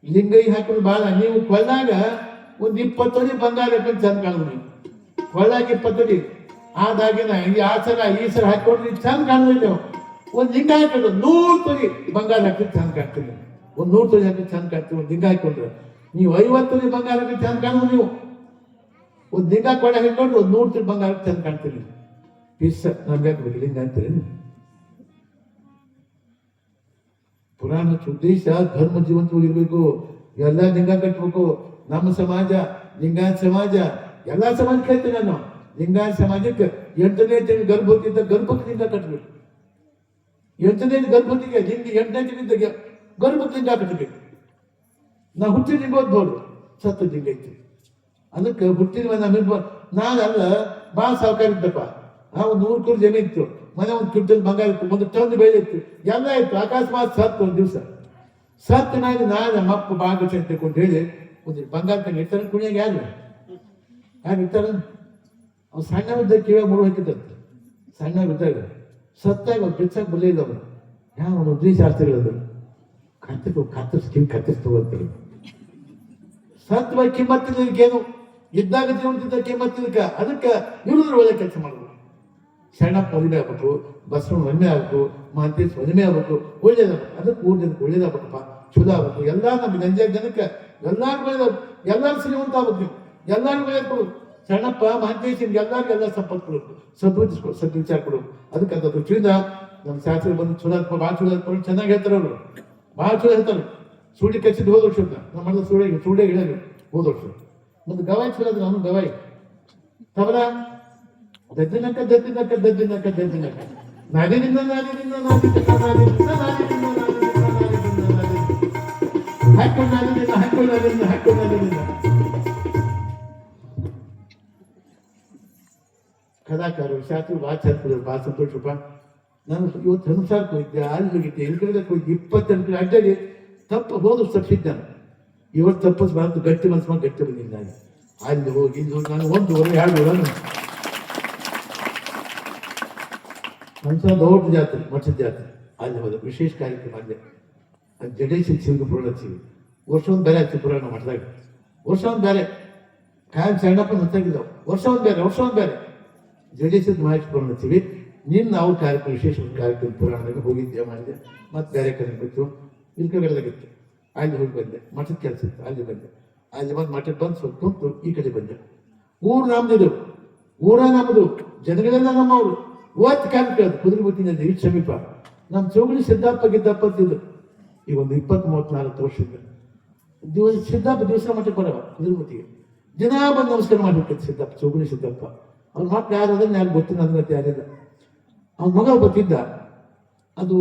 ಲಿಂಗ ಹಾಕೊಂಡು ಬಾಳ. ನೀವು ಕೊಳ್ಳಾಗ ಒಂದು 20 ಅಡಿ ಬಂಗಾರ ಹಾಕೊಂಡು ಚಂದ ಕಾಣಿದ್ರು. ನೀವು ಕೊಳ್ಳಾಗ 20 ಅಡಿ ಆದಾಗಿನ ಈ ಸರ ಹಾಕೊಂಡ್ರೆ ಚಂದ ಕಾಣಿದ್ರಿ ನೀವು. ಒಂದು ಲಿಂಗ ಹಾಕಿದ್ರು 100 ತೊಲಿ ಬಂಗಾರ ಹಾಕಿ ಚಂದ ಕಾಣ್ತೀನಿ. ಒಂದು 100 ತೊಲಿ ಹಾಕಿ ಚಂದ ಕಾಣ್ತೀವಿ. ಒಂದು ಲಿಂಗ ಹಾಕೊಂಡ್ರೆ ನೀವು 50 ತೊಲಿ ಬಂಗಾರ ಹಾಕಿ ಚಂದ ಕಾಣುದು. ನೀವು ಒಂದು ಲಿಂಗ ಕೊಡ ಹಾಕೊಂಡ್ರೆ ಒಂದು 100 ತೊಲಿ ಬಂಗಾರ ಚಂದ ಕಾಣ್ತೀನಿ. ಪಿಸ್ ನಮ್ಗೆ ಹಾಕ್ಬೇಕು ಲಿಂಗ ಅಂತೀರಿ. ಪುರಾಣದ ಉದ್ದೇಶ ಧರ್ಮ ಜೀವಂತವಾಗಿರ್ಬೇಕು. ಎಲ್ಲ ಲಿಂಗ ಕಟ್ಟಬೇಕು. ನಮ್ಮ ಸಮಾಜ ಲಿಂಗಾಯತ ಸಮಾಜ ಎಲ್ಲಾ ಸಮಾಜ ಕೇಳ್ತೀನಿ ನಾನು. ಲಿಂಗಾಯತ ಸಮಾಜಕ್ಕೆ 8ನೇ ತಿಂಗಳು ಗರ್ಭವತಿ ಇದ್ದ ಗರ್ಭಕ್ಕೆ ಲಿಂಗ ಕಟ್ಟಬೇಕು. 8ನೇ ಗರ್ಭವತಿಗೆ ಲಿಂಗ 8ನೇ ತಿಂಗಳಿದ್ದ ಗರ್ಭಕ್ಕೆ ಲಿಂಗ ಕಟ್ಟಬೇಕು. ನಾ ಹುಟ್ಟಿದ ಲಿಂಗ ಓದ್ಬೋದು, ಸತ್ತು ಲಿಂಗ ಐತಿ. ಅದಕ್ಕೆ ಹುಟ್ಟಿದ ನಾನಲ್ಲ ಬಾ ಸಾವುಕಾರ ಇದ್ದಪ್ಪ. ಒಂದು 100 ಕೋಟಿ ಜನ ಇತ್ತು, ಮನೆ ಒಂದು ಕ್ವಿಂಟಲ್ ಬಂಗಾರ ಇತ್ತು, ಒಂದು ಟನ್ ಬೆಳೆ ಇತ್ತು, ಎಲ್ಲ ಇತ್ತು. ಅಕಸ್ಮಾತ್ ಸತ್ತು ಒಂದು ದಿವಸ ಸತ್ತು ನಾನು ನಮ್ಮಪ್ಪ ಬಾಗಚ ಅಂತ ಹೇಳಿ ಒಂದು ಬಂಗಾರ ತಂಗ ಇರ್ತಾರ. ಕುಣಿಯಾಗ ಯಾರು ಇರ್ತಾರ? ಅವ್ನು ಸಣ್ಣವಿದ್ದ ಕಿವಿಯಾಗ ಮುರು ಹಾಕಿದ್ದಂತೆ. ಸಣ್ಣವಿದ್ದಾಗ ಸತ್ತಾಗ ಅವ್ರು ಬಿಚ್ಚಾಕ ಬರಲಿಲ್ಲ. ಅವರು ಯಾವ ಒಂದು ಉದ್ರಿ ಶಾಸ್ತ್ರಿಗಳದು ಕತ್ತರಿಸ್ತವಂತಾರೆ. ಸತ್ ಬೈ ಕಿಮ್ಮತ್ತಿದ್ದಕ್ಕೇನು ಇದ್ದಾಗ ಜೀವಂತಿದ್ದ ಕಿಮ್ಮತ್ತಿದ್ದಕ್ಕ. ಅದಕ್ಕೆ ಇವ್ರದ್ರ ಒಳ್ಳೆ ಕೆಲಸ ಮಾಡ್ಬೇಕು. ಸಣ್ಣಪ್ಪ ಮದುವೆ ಆಗ್ಬೇಕು, ಬಸವಣ್ಣ ಮದುವೆ ಆಗ್ಬೇಕು, ಮಹಂತೇಶ್ ಮದುವೆ ಆಗ್ಬೇಕು, ಒಳ್ಳೇದಾಗ್ಬೇಕು. ಅದಕ್ಕೆ 3 ಜನಕ್ಕೆ ಒಳ್ಳೇದಾಗ್ಬೇಕಪ್ಪ, ಚಲೋ ಆಗ್ಬೇಕು. ಎಲ್ಲ ನಮ್ಮ ಗಂಜಾ ಜನಕ್ಕೆ ಎಲ್ಲಾರು ಒಳ್ಳೇದಾಗ, ಎಲ್ಲಾರು ಶ್ರೀಮಂತ ಆಗ್ಬೇಕು. ನೀವು ಎಲ್ಲಾರು ಒಳ್ಳೇದು ಕೊಡೋದು. ಸಣ್ಣಪ್ಪ ಮಹಂತೇಶನ್ಗೆ ಎಲ್ಲಾರ್ಗು ಎಲ್ಲ ಸಂಪತ್ತು ಕೊಡೋದು, ಸದ್ವಿಚಾರ ಕೊಡೋದು. ಅದಕ್ಕೆ ಅದ್ರ ದೃಷ್ಟಿಯಿಂದ ನಮ್ಮ ಶಾಸ್ತ್ರ ಬಂದು ಚಲೋ ಭಾಳ ಚಲೋ ಚೆನ್ನಾಗಿ ಹೇಳ್ತಾರೆ. ಅವರು ಭಾಳ ಚಲೋ ಹೇಳ್ತಾರೆ. ಸುಳ್ಳಿ ಕಚ್ಚಿದ್ದು ಹೋದ ವರ್ಷ ನಮ್ಮ ಮನೆ ಸುಳ್ಳೆ ಹೇಳೋದು ಹೋದ ವರ್ಷ. ಒಂದು ಗವಾಯಿ ಚಲೋ ಅದ್ರ. ಅವನು ಗವಾಯಿ ತಬಲ ದದ್ದಿನಕ್ಕ ದದ್ದಿನಕ್ಕ ದದ್ದಿನಕ್ಕ ದದ್ದಿನಕ್ಕ ನಾಡಿನಿಂದ ನಾಡಿನಿಂದ ನಾಡಿನಿಂದ ನಾಡಿನಿಂದ ನಾಡಿನಿಂದ ಹಾಕೊಂಡು ನಾಡಿನಿಂದ ಹಾಕೊಂಡು ನಾಡಿನಿಂದ ಹಾಕೊಂಡು ನಾಡಿನಿಂದ ಕಲಾಕಾರರು ಶಾಸ್ತ್ರಿ ಭಾಳ ಚಂದ ಭಾಳ ಸಂತೋಷಪ್ಪ. ನಾನು ಇವತ್ತು ಹಂಸಾರ್ಕ್ ಹೋಗಿದ್ದೆ, ಅಲ್ಲಿ ಹೋಗಿದ್ದೆ, ಇಲ್ಲಿ ಕಡೆಗೆ ಹೋಗಿದ್ದೆ. 28 ಅಡ್ಡಾಡಿ ತಪ್ಪು ಹೋದ್ರು ತಪ್ಪಿದ್ದೆ ನಾನು. ಇವತ್ತು ತಪ್ಪಸ್ ಬಂತು, ಗಟ್ಟಿ ಮನ್ಸು ಮಾಡಿ ಗಟ್ಟಿ ಬಂದಿದ್ದೆ ನಾನು. ಅಲ್ಲಿ ಹೋಗಿ ಇಲ್ಲಿ ಹೋಗಿ ನಾನು 1 ಊರು 2 ಊರ ಮನ್ಸ ದೊಡ್ಡ ಜಾತ್ರೆ, ಮಠದ ಜಾತ್ರೆ. ಅಲ್ಲಿ ಹೋದ ವಿಶೇಷ ಕಾರ್ಯಕ್ರಮ ಅಲ್ಲೇ. ಅದು ಜಡೇಶನ್ ಶಿವಗೆ ಪುರಾಣ ಹಚ್ಚಿವಿ. ವರ್ಷ ಒಂದು ಬೇರೆ ಹಚ್ಚಿ ಪುರಾಣ ಮಠದಾಗ. ವರ್ಷ ಒಂದು ಬೇರೆ ಕಾಯಂ ಸಣ್ಣಪ್ಪನ ಹೊತ್ತಾಗಿದ್ದಾವೆ. ವರ್ಷ ಒಂದು ಬೇರೆ ಜಡೇಶದ ಮಹೇಶ್ ಪುರಾಣ ಹಚ್ಚಿವಿ. ನಾವು ಕಾರ್ಯಕ್ರಮ ವಿಶೇಷ ಒಂದು ಕಾರ್ಯಕ್ರಮ ಪುರಾಣದಾಗ ಹೋಗಿದ್ದೆ, ಮಾಡಿದೆ. ಮತ್ತೆ ಬೇರೆ ಕಡೆ ಬಿಟ್ಟು ಇಲ್ಲಿ ಕಡೆದಾಗಿತ್ತು. ಅಲ್ಲಿ ಹೋಗಿ ಬಂದೆ. ಮಠದ ಕೆಲಸ ಇತ್ತು, ಅಲ್ಲಿ ಬಂದೆ. ಅಲ್ಲಿ ಬಂದು ಮಠಕ್ಕೆ ಬಂದು ಸ್ವಲ್ಪ ಕುಂತು ಈ ಕಡೆ ಬಂದೆ. ಊರು ನಮ್ದು, ಊರ ನಮ್ಮದು, ಜನಗಳೆಲ್ಲ ನಮ್ಮವರು. ಓದ್ ಕಾಣ್ತೇವೆ ಕುದುರೆ ಬುತ್ತಿನಲ್ಲಿ ಇಷ್ಟು ಸಮೀಪ. ನಮ್ಮ ಚೌಗಳಿ ಸಿದ್ದಪ್ಪ ಗಿದ್ದಪ್ಪ ಅಂತಿದ್ದು. ಈಗ ಒಂದು 20-34 ವರ್ಷದಿಂದ ಸಿದ್ದಪ್ಪ ದಿವಸ ಮಠಕ್ಕೆ ಬರವ ಕುದುರೆ ಬುತ್ತಿಗೆ. ದಿನ ಬಂದು ನಮಸ್ಕಾರ ಮಾಡ್ಬೇಕಿತ್ತು ಸಿದ್ದಪ್ಪ, ಚೌಗಳಿ ಸಿದ್ದಪ್ಪ. ಅವ್ರ ಮಕ್ಳು ಯಾರು ಅದನ್ನ ಯಾರು ಗೊತ್ತಿಲ್ಲ, ನನಗತ್ತೆ ಯಾರಿಲ್ಲ. ಅವ್ನ ಮಗ ಗೊತ್ತಿದ್ದ. ಅದು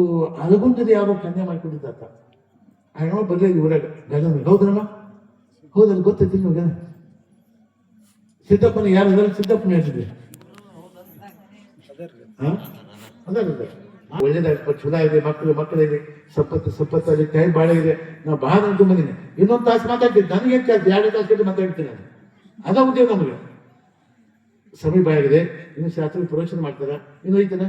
ಅಳಗುಂದದ ಯಾರೋ ಕನ್ಯಾ ಮಾಡ್ಕೊಂಡಿದ್ದಾತ. ಆ ಹೆಣ್ಮ ಬರಲಿ ಊರಾಗ ಗಜನ. ಹೌದ್ರಮ್ಮ? ಹೌದಲ್ಲ, ಗೊತ್ತೈತಿ ನಿಮ್ಗೆ? ಸಿದ್ದಪ್ಪನ ಯಾರು ಸಿದ್ದಪ್ಪನ ಹೇಳ್ತಿದ್ವಿ. ಒಳ್ಳೇದಾಗ್ತದೆ, ಚಲೋ ಇದೆ. ಮಕ್ಕಳಿದೆ, ಸಪ್ಪತ್ತಲ್ಲಿ ಟೈಮ್ ಭಾಳ ಇದೆ. ನಾವು ಭಾಳ ಅನ್ಕೊಂಡ್ಬಂದಿನಿ. ಇನ್ನೊಂದು ತಾಸು ಮಾತಾಡ್ತೀನಿ. ನನಗೆ 2 ತಾಸು ಗಂಟೆ ಮಾತಾಡ್ತೀನಿ ನಾನು. ಅದ ಉದ್ಯೋಗ ನಮಗೆ. ಸಮಯ ಬಾಯಾಗಿದೆ. ಇನ್ನು ಶಾಸ್ತ್ರ ಪ್ರವಚನ ಮಾಡ್ತಾರ. ಇನ್ನೂ ಐತನ?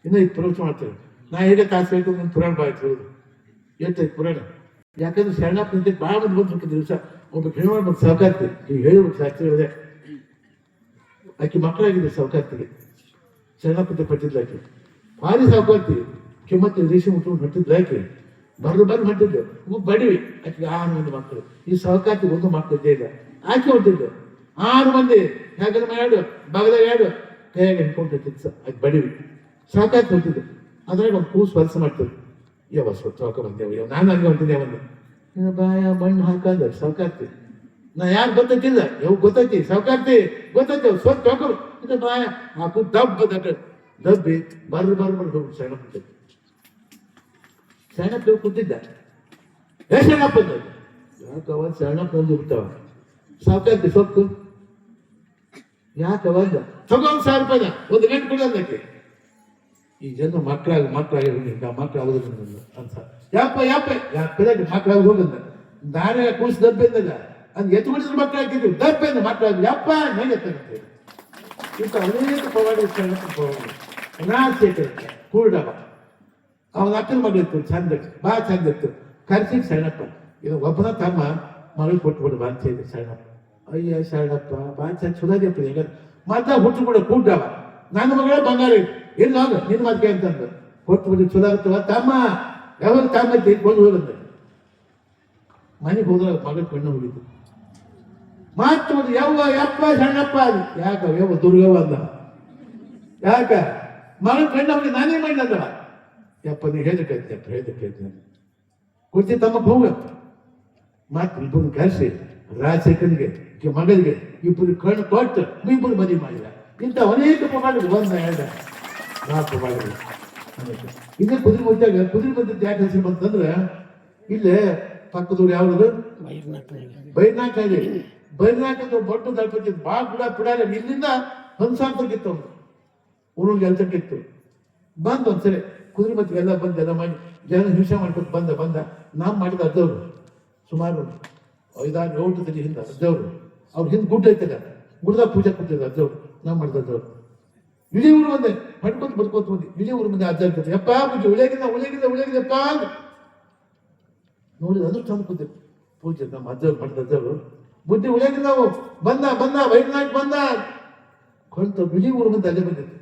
ಇನ್ನೂ ಪ್ರವಚನ ಮಾಡ್ತಾರೆ. ನಾ ಹೇಗೆ ತಾಸು ಹೇಳ್ಕೊಂಡು ನನ್ನ ಪುರಾಣ ಬಾಯ್ತು ಹೇಳೋದು. ಎಷ್ಟೈತೆ ಪುರಾಣ? ಯಾಕಂದ್ರೆ ಶರಣಪ್ಪ ನಿಂತ ಭಾಳ ಮಂದಿ ಬಂದ್ಬಿಟ್ಟು ದಿವಸ ಒಬ್ಬ ಹೆಣ್ಮಾಡ್ ಬಂದು ಸಾವುಕಾರ್ತಿ. ಈಗ ಹೇಳ್ಬೇಕು ಶಾಸ್ತ್ರ ಹೇಳಿದೆ. ಆಕೆ ಮಕ್ಕಳಾಗಿದೆ ಸಾವುಕಾರ್ತಿಗೆ. ಶರಣಪ್ಪಂತ ಪಟ್ಟಿದ್ಲು ಆಕೆ. ಭಾರಿ ಸಾವುಕಾರ್ತಿ. ಕೆಮ್ಮತ್ತೆ ರೇಷೆ ಮುಟ್ಕೊಂಡು ಹೊಟ್ಟಿದ್ಲು ಆಕೆ. ಬಂದು ಹೊಂಟಿದ್ದು ಬಡಿವಿ ಆಕೆ 6 ಮಂದಿ ಮಕ್ಕಳು. ಈ ಸಾವುಕಾರ್ತಿ 1 ಮಕ್ಕಳಿದ್ದೇ ಇಲ್ಲ. ಆಕೆ ಹೊಂಟಿದ್ದು 6 ಮಂದಿ. ಯಾಕಂದ್ರೆ ಎರಡು ಬಾಗದಾಗ 2 ಕೈಯಾಗ ಹಿಡ್ಕೊಂಡಿರ್ತಿತ್ತು. ಆಕೆ ಬಡಿವಿ ಸಾವುಕಾರ್ತಿ ಹೊಂಟಿದ್ದು. ಅದ್ರಾಗ ಒಂದು ಕೂಸು ಕೆಲಸ ಮಾಡ್ತದೆ. ಯಾವ ಸ್ವತ್ತು ಹಾಕ ಬಂದೇವು. ನಾನು ಹಂಗೆ ಹೊಂಟಿದ್ದೆ. ಒಂದು ಬಾಯ ಮಣ್ಣು ಹಾಕಂದ ಸಾವುಕಾರ್ತಿ. ನಾ ಯಾರು ಗೊತ್ತಿಲ್ಲ, ಯಾವ ಗೊತ್ತೈತಿ ಸಾವುಕಾರ್ತಿ ಗೊತ್ತೈತಿ. ಸ್ವತ್ತು ಹಾಕೋರು ಇದು ಬಾಯ ಹಾಕು ದಬ್ಬಿ ಬರ್ದು ಹೋಗಿ ಸಣ್ಣಪ್ಪ ಕೂತಿದ್ದ. ಶರಣಪ್ಪ ಯಾಕವ ಶರಣಪ್ಪ ಒಂದು ಬಿಡ್ತಾವ. ಸಾವುಕಾರ್ತಿ ಸೊಪ್ಪು ಯಾಕವ ತಗೊಂಡ್ 1000 ರೂಪಾಯಿನ 1 ಗಂಟೆ ಕೊಡೋದಕ್ಕೆ. ಈ ಜನ ಮಕ್ಕಳಾಗಿ ಮಕ್ಕಳು ಆಗೋದಿಲ್ಲ ಅಂತ ಯಾಕೆ ಮಕ್ಕಳಾಗಿ ಹೋಗಂದ. ನಾನೇ ಕೂಸು ದಬ್ಬೆಂದಾಗ ಅದು ಎತ್ಬಿಟ್ಟಿದ್ರೆ ಮಕ್ಕಳು ಹಾಕಿದ್ವಿ. ದಬ್ಬೆಂದ ಮಕ್ಕಳಾಗಿ ಯಪ್ಪ ಹೇಗೆ ಇಂಥ ಅನೇಕ ಪವಾಡ ಕೂಡವ. ಅವನ ಅಕ್ಕನ ಮಗಳಿತ್ತು, ಚಂದ ಭಾಳ ಚಂದ ಇತ್ತು. ಕರ್ಸಿ ಶರಣಪ್ಪ ಇದು ಒಬ್ಬನ ತಮ್ಮ ಮಗಳು ಕೊಟ್ಬಿಡು ಬಾ ಅಂತ ಹೇಳಿದ್ರು ಶರಣಪ್ಪ. ಅಯ್ಯ ಶರಣಪ್ಪ ಭಾಳ ಚಂದ ಚುನಾದಿಯಪ್ಪ. ಈಗ ಮತ್ತೆ ಹುಟ್ಟು ಕೂಡ ಕೂಡವ. ನನ್ನ ಮಗಳ ಬಂಗಾರ ಇಲ್ಲ ಹೋಗ ನಿನ್ನ ಮದ್ಗೆ ಅಂತಂದು ಕೊಟ್ಟು ಬಿಡಿ ಚಲೋ ಆಗ್ತವ ತಮ್ಮ ಯಾವಾಗ ತಮ್ಮ ತೆಗೆದುಕೊಂಡು ಹೋಗಂತೆ ಮನೆಗೆ ಹೋದ್ರೆ ಮಗ ಕಣ್ಣು ಹೋಗಿದ್ದು ಮಾತು ಯವ್ವ ಯಪ್ಪ ಸಣ್ಣಪ್ಪ ಅದು ಯಾಕ ಯವ್ವ ದುರ್ಗವ್ವ ಅಂದ ಯಾಕ ಮಗ ಕಣ್ಣು ಹೋಗಿ ನಾನೇ ಮಾಡಿ ಅಂದ ಯಪ್ಪ ನೀ ಹೇಳಕೈತಿ ಅಪ್ಪ ಹೇಳಕೈತಿ ನಾನು ಕೊಡ್ತಿ ತಮ್ಮಕ್ಕೆ ಹೋಗ ಮಾತು ಇಬ್ಬರು ಕರೆಸಿ ರಾಜಶೇಖರ್ಗೆ ಮಗಳಿಗೆ ಇಬ್ಬರು ಕಣ್ಣು ಕೊಟ್ಟು ಇಬ್ಬರು ಮದುವೆ ಮಾಡಿದ ಇಂಥ ಅನೇಕ ಮಗಳು ಒಂದ ಎರಡ 4 ಮಗಳು ಇದೇ ಕುದುರೆ ಮದ್ದಾಗ ಯಾಕೆ ಹೆಸರು ಬಂತಂದ್ರೆ ಇಲ್ಲೇ ಪಕ್ಕದವ್ರು ಯಾವ್ದು ಬೈರ್ನಾಕ ಬೊಟ್ಟು ದಳಪತಿ ಭಾಳ ಬಿಡಾರ ಇಲ್ಲಿಂದ ಹಂಸಾಂತಕ್ಕಿತ್ತು ಅವ್ರು ಊರಿಗೆ ಎಲ್ತಕ್ಕಿತ್ತು ಬಂದು ಒಂದ್ಸರಿ ಕುದುರೆ ಮತ್ತಿಗೆ ಎಲ್ಲ ಬಂದು ಎಲ್ಲ ಮಾಡಿ ಜನ ಹಿಂಸೆ ಮಾಡ್ಕೊಂಡು ಬಂದ ನಾವು ಮಾಡಿದ ಅಜ್ಜವ್ರು ಸುಮಾರು 5-6 ಹಿಂದೆ ಅಜ್ಜವ್ರು ಅವ್ರ ಹಿಂದೆ ಗುಡ್ಡ ಐತಲ್ಲ ಗುಡ್ದಾಗ ಪೂಜೆ ಕೊಡ್ತಿದ್ದ ಅಜ್ಜವ್ರು ನಾವು ಮಾಡಿದ ಅಜ್ಜವ್ರು ಇಡೀ ಊರು ಬಂದೆ ಮಾಡ್ಕೊತ ಬದುಕೋತ ಬಂದು ಇಡೀ ಊರು ಮುಂದೆ ಅಜ್ಜ ಇರ್ತದೆ ಯಪ್ಪ ಪೂಜೆ ಉಳಿಯಾಗಿದ್ದಪ್ಪ ನೋಡಿ ಅದು ಚಂದ ಕೂತಿತ್ತು ಪೂಜೆ ನಮ್ಮ ಅಜ್ಜವ್ರು ಮಾಡಿದ ಅಜ್ಜವ್ರು ಬುದ್ಧಿ ಉಳಿಯಾಗಿಲ್ಲ ನಾವು ಬಂದ ವೈದ್ಯನಾಥ್ ಬಂದ ಕೊಂತ ಇಡೀ ಊರು ಮುಂದೆ ಅಲ್ಲೇ ಬಂದಿತ್ತು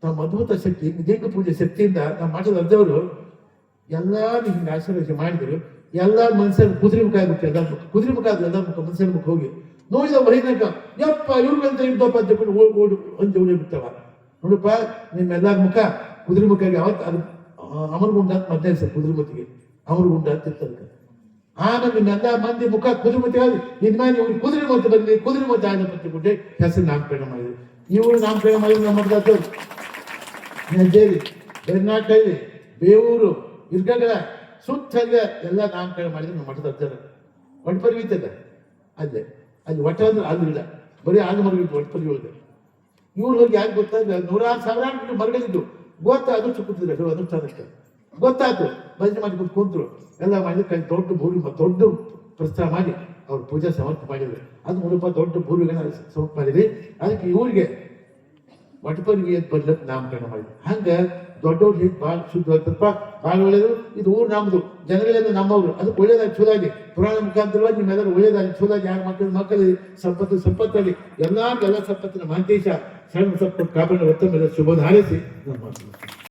ನಮ್ಮ ಅದ್ಭುತ ಶಕ್ತಿ ದೇಹ ಪೂಜೆ ಶಕ್ತಿಯಿಂದ ನಾವು ಮಾಡಿದ ಅಜ್ಜವರು ಎಲ್ಲಾರು ಹಿಂಗೆ ಆಶೀರ್ವಾದ ಮಾಡಿದ್ರು ಎಲ್ಲಾರ ಮನುಷ್ಯರ ಕುದುರೆ ಮುಖ ಆಗ್ಬಿಟ್ಟು ಎಲ್ಲಾರ ಮುಖ ಕುದುರೆ ಮುಖ ಆದ್ರೆ ಎಲ್ಲಾರ ಮುಖ ಮನುಷ್ಯರ ಮುಖ ಹೋಗಿ ನೋಡಿದ ವೈದ್ಯನಾಥ ಯಪ್ಪ ಇವ್ರಿಗಂತ ಇದ್ದಪ್ಪ ಅಂತ ಓಡಿ ಒಂದು ಉಳಿ ಬಿಟ್ಟವ ನೋಡಪ್ಪ ನಿಮ್ಮೆಲ್ಲಾರ ಮುಖ ಕುದುರೆ ಮುಖ ಯಾವತ್ತು ಅದು ಅಮರಗುಂಡ ಅಂತ ಮಧ್ಯ ಸರ್ ಕುದುರೆ ಮತಿಗೆ ಅಮರಗುಂಡ ಅಂತ ಇರ್ತದಕ್ಕೆ ಆಮೇಲೆ ನಿಮ್ಮೆಲ್ಲ ಮಂದಿ ಮುಖ ಕುದುರೆ ಮತಿ ಆಗಿ ಇನ್ಮೇಲೆ ಇವ್ರಿಗೆ ಕುದುರೆ ಮತ ಬಂದ್ವಿ ಕುದುರೆ ಮತ ಆದ ಪತ್ತಿ ಬಿಟ್ಟೆ ಹೆಸರು ನಾಮಕರಣ ಮಾಡಿದ್ವಿ ಇವರು ನಾಮಕರಣ ಮಾಡಿದ್ರು ನಮ್ಮ ಮಠದ ಹೆಜ್ಜೇರಿ ಬೆರ್ನಾಟಳ್ಳಿ ಬೇವೂರು ಇರ್ಗಗಳ ಸುತ್ತಲ್ಲ ಎಲ್ಲ ನಾಮಕರಣ ಮಾಡಿದ್ರು ನಮ್ಮ ಮಠದ ಅಜ್ಜರ ಒಟ್ಪರಿ ಇತ್ತದ ಅಲ್ಲಿ ಒಟ್ಟ ಅಂದ್ರೆ ಅಲ್ಲಿಲ್ಲ ಬರೀ ಆಗ ಮರಗಿತ್ತು ಒಟ್ಪರಿ ಒಳಗೆ ಇವ್ರು ಹೋಗಿ ಯಾಕೆ ಗೊತ್ತಾಗ 100,000 ಮರಗಳಿದ್ದು ಗೊತ್ತ ಅದು ಕೂತಿದ್ರು ಅನುಷ್ಠಾನಕ್ಕೆ ಗೊತ್ತಾಯ್ತು ಭಜನೆ ಮಾಡಿ ಕುಂತರು ಎಲ್ಲ ಮಾಡಿ ಕೈ ದೊಡ್ಡ ಪ್ರಸ್ತಾವ ಮಾಡಿ ಅವ್ರ ಪೂಜೆ ಸಮರ್ಪಣೆ ಮಾಡಿದ್ರು ಅದು ಮೂಲಕ ದೊಡ್ಡ ಭೂಮಿಗೆ ಸಮರ್ಪಣೆ ಮಾಡಿದ್ರಿ ಅದಕ್ಕೆ ಇವ್ರಿಗೆ ಒಟ್ಪರಿಗೆ ಬರ್ಲಕ್ಕೆ ನಾಮಕರಣ ಮಾಡಿದ್ವಿ ಹಂಗೆ ದೊಡ್ಡವ್ರು ಹೇಗೆ ಭಾಳ ಶುದ್ಧವಾಗ್ತಪ್ಪ ಭಾಳ ಒಳ್ಳೇದು ಇದು ಊರು ನಮ್ಮದು ಜನಗಳೆಲ್ಲ ನಮ್ಮವ್ರು ಅದಕ್ಕೆ ಒಳ್ಳೇದಾಗಿ ಚೂಲಾಗಿ ಪುರಾಣ ಮುಖಾಂತರವಾಗಿ ನಿಮ್ಮೆಲ್ಲರೂ ಒಳ್ಳೇದಾಗಿ ಚೂಲಾಗಿ ಯಾರು ಮಕ್ಕಳು ಸಂಪತ್ತಲ್ಲಿ ಎಲ್ಲ ಸಂಪತ್ತಿನ ಮಹಂತೇಶ ಸಣ್ಣ ಸಂಪತ್ತು ಕಾಪಾಡ ಒತ್ತ ಮೇಲೆ ಶುಭ ಹಾರೈಸಿ ನಮ್ಮ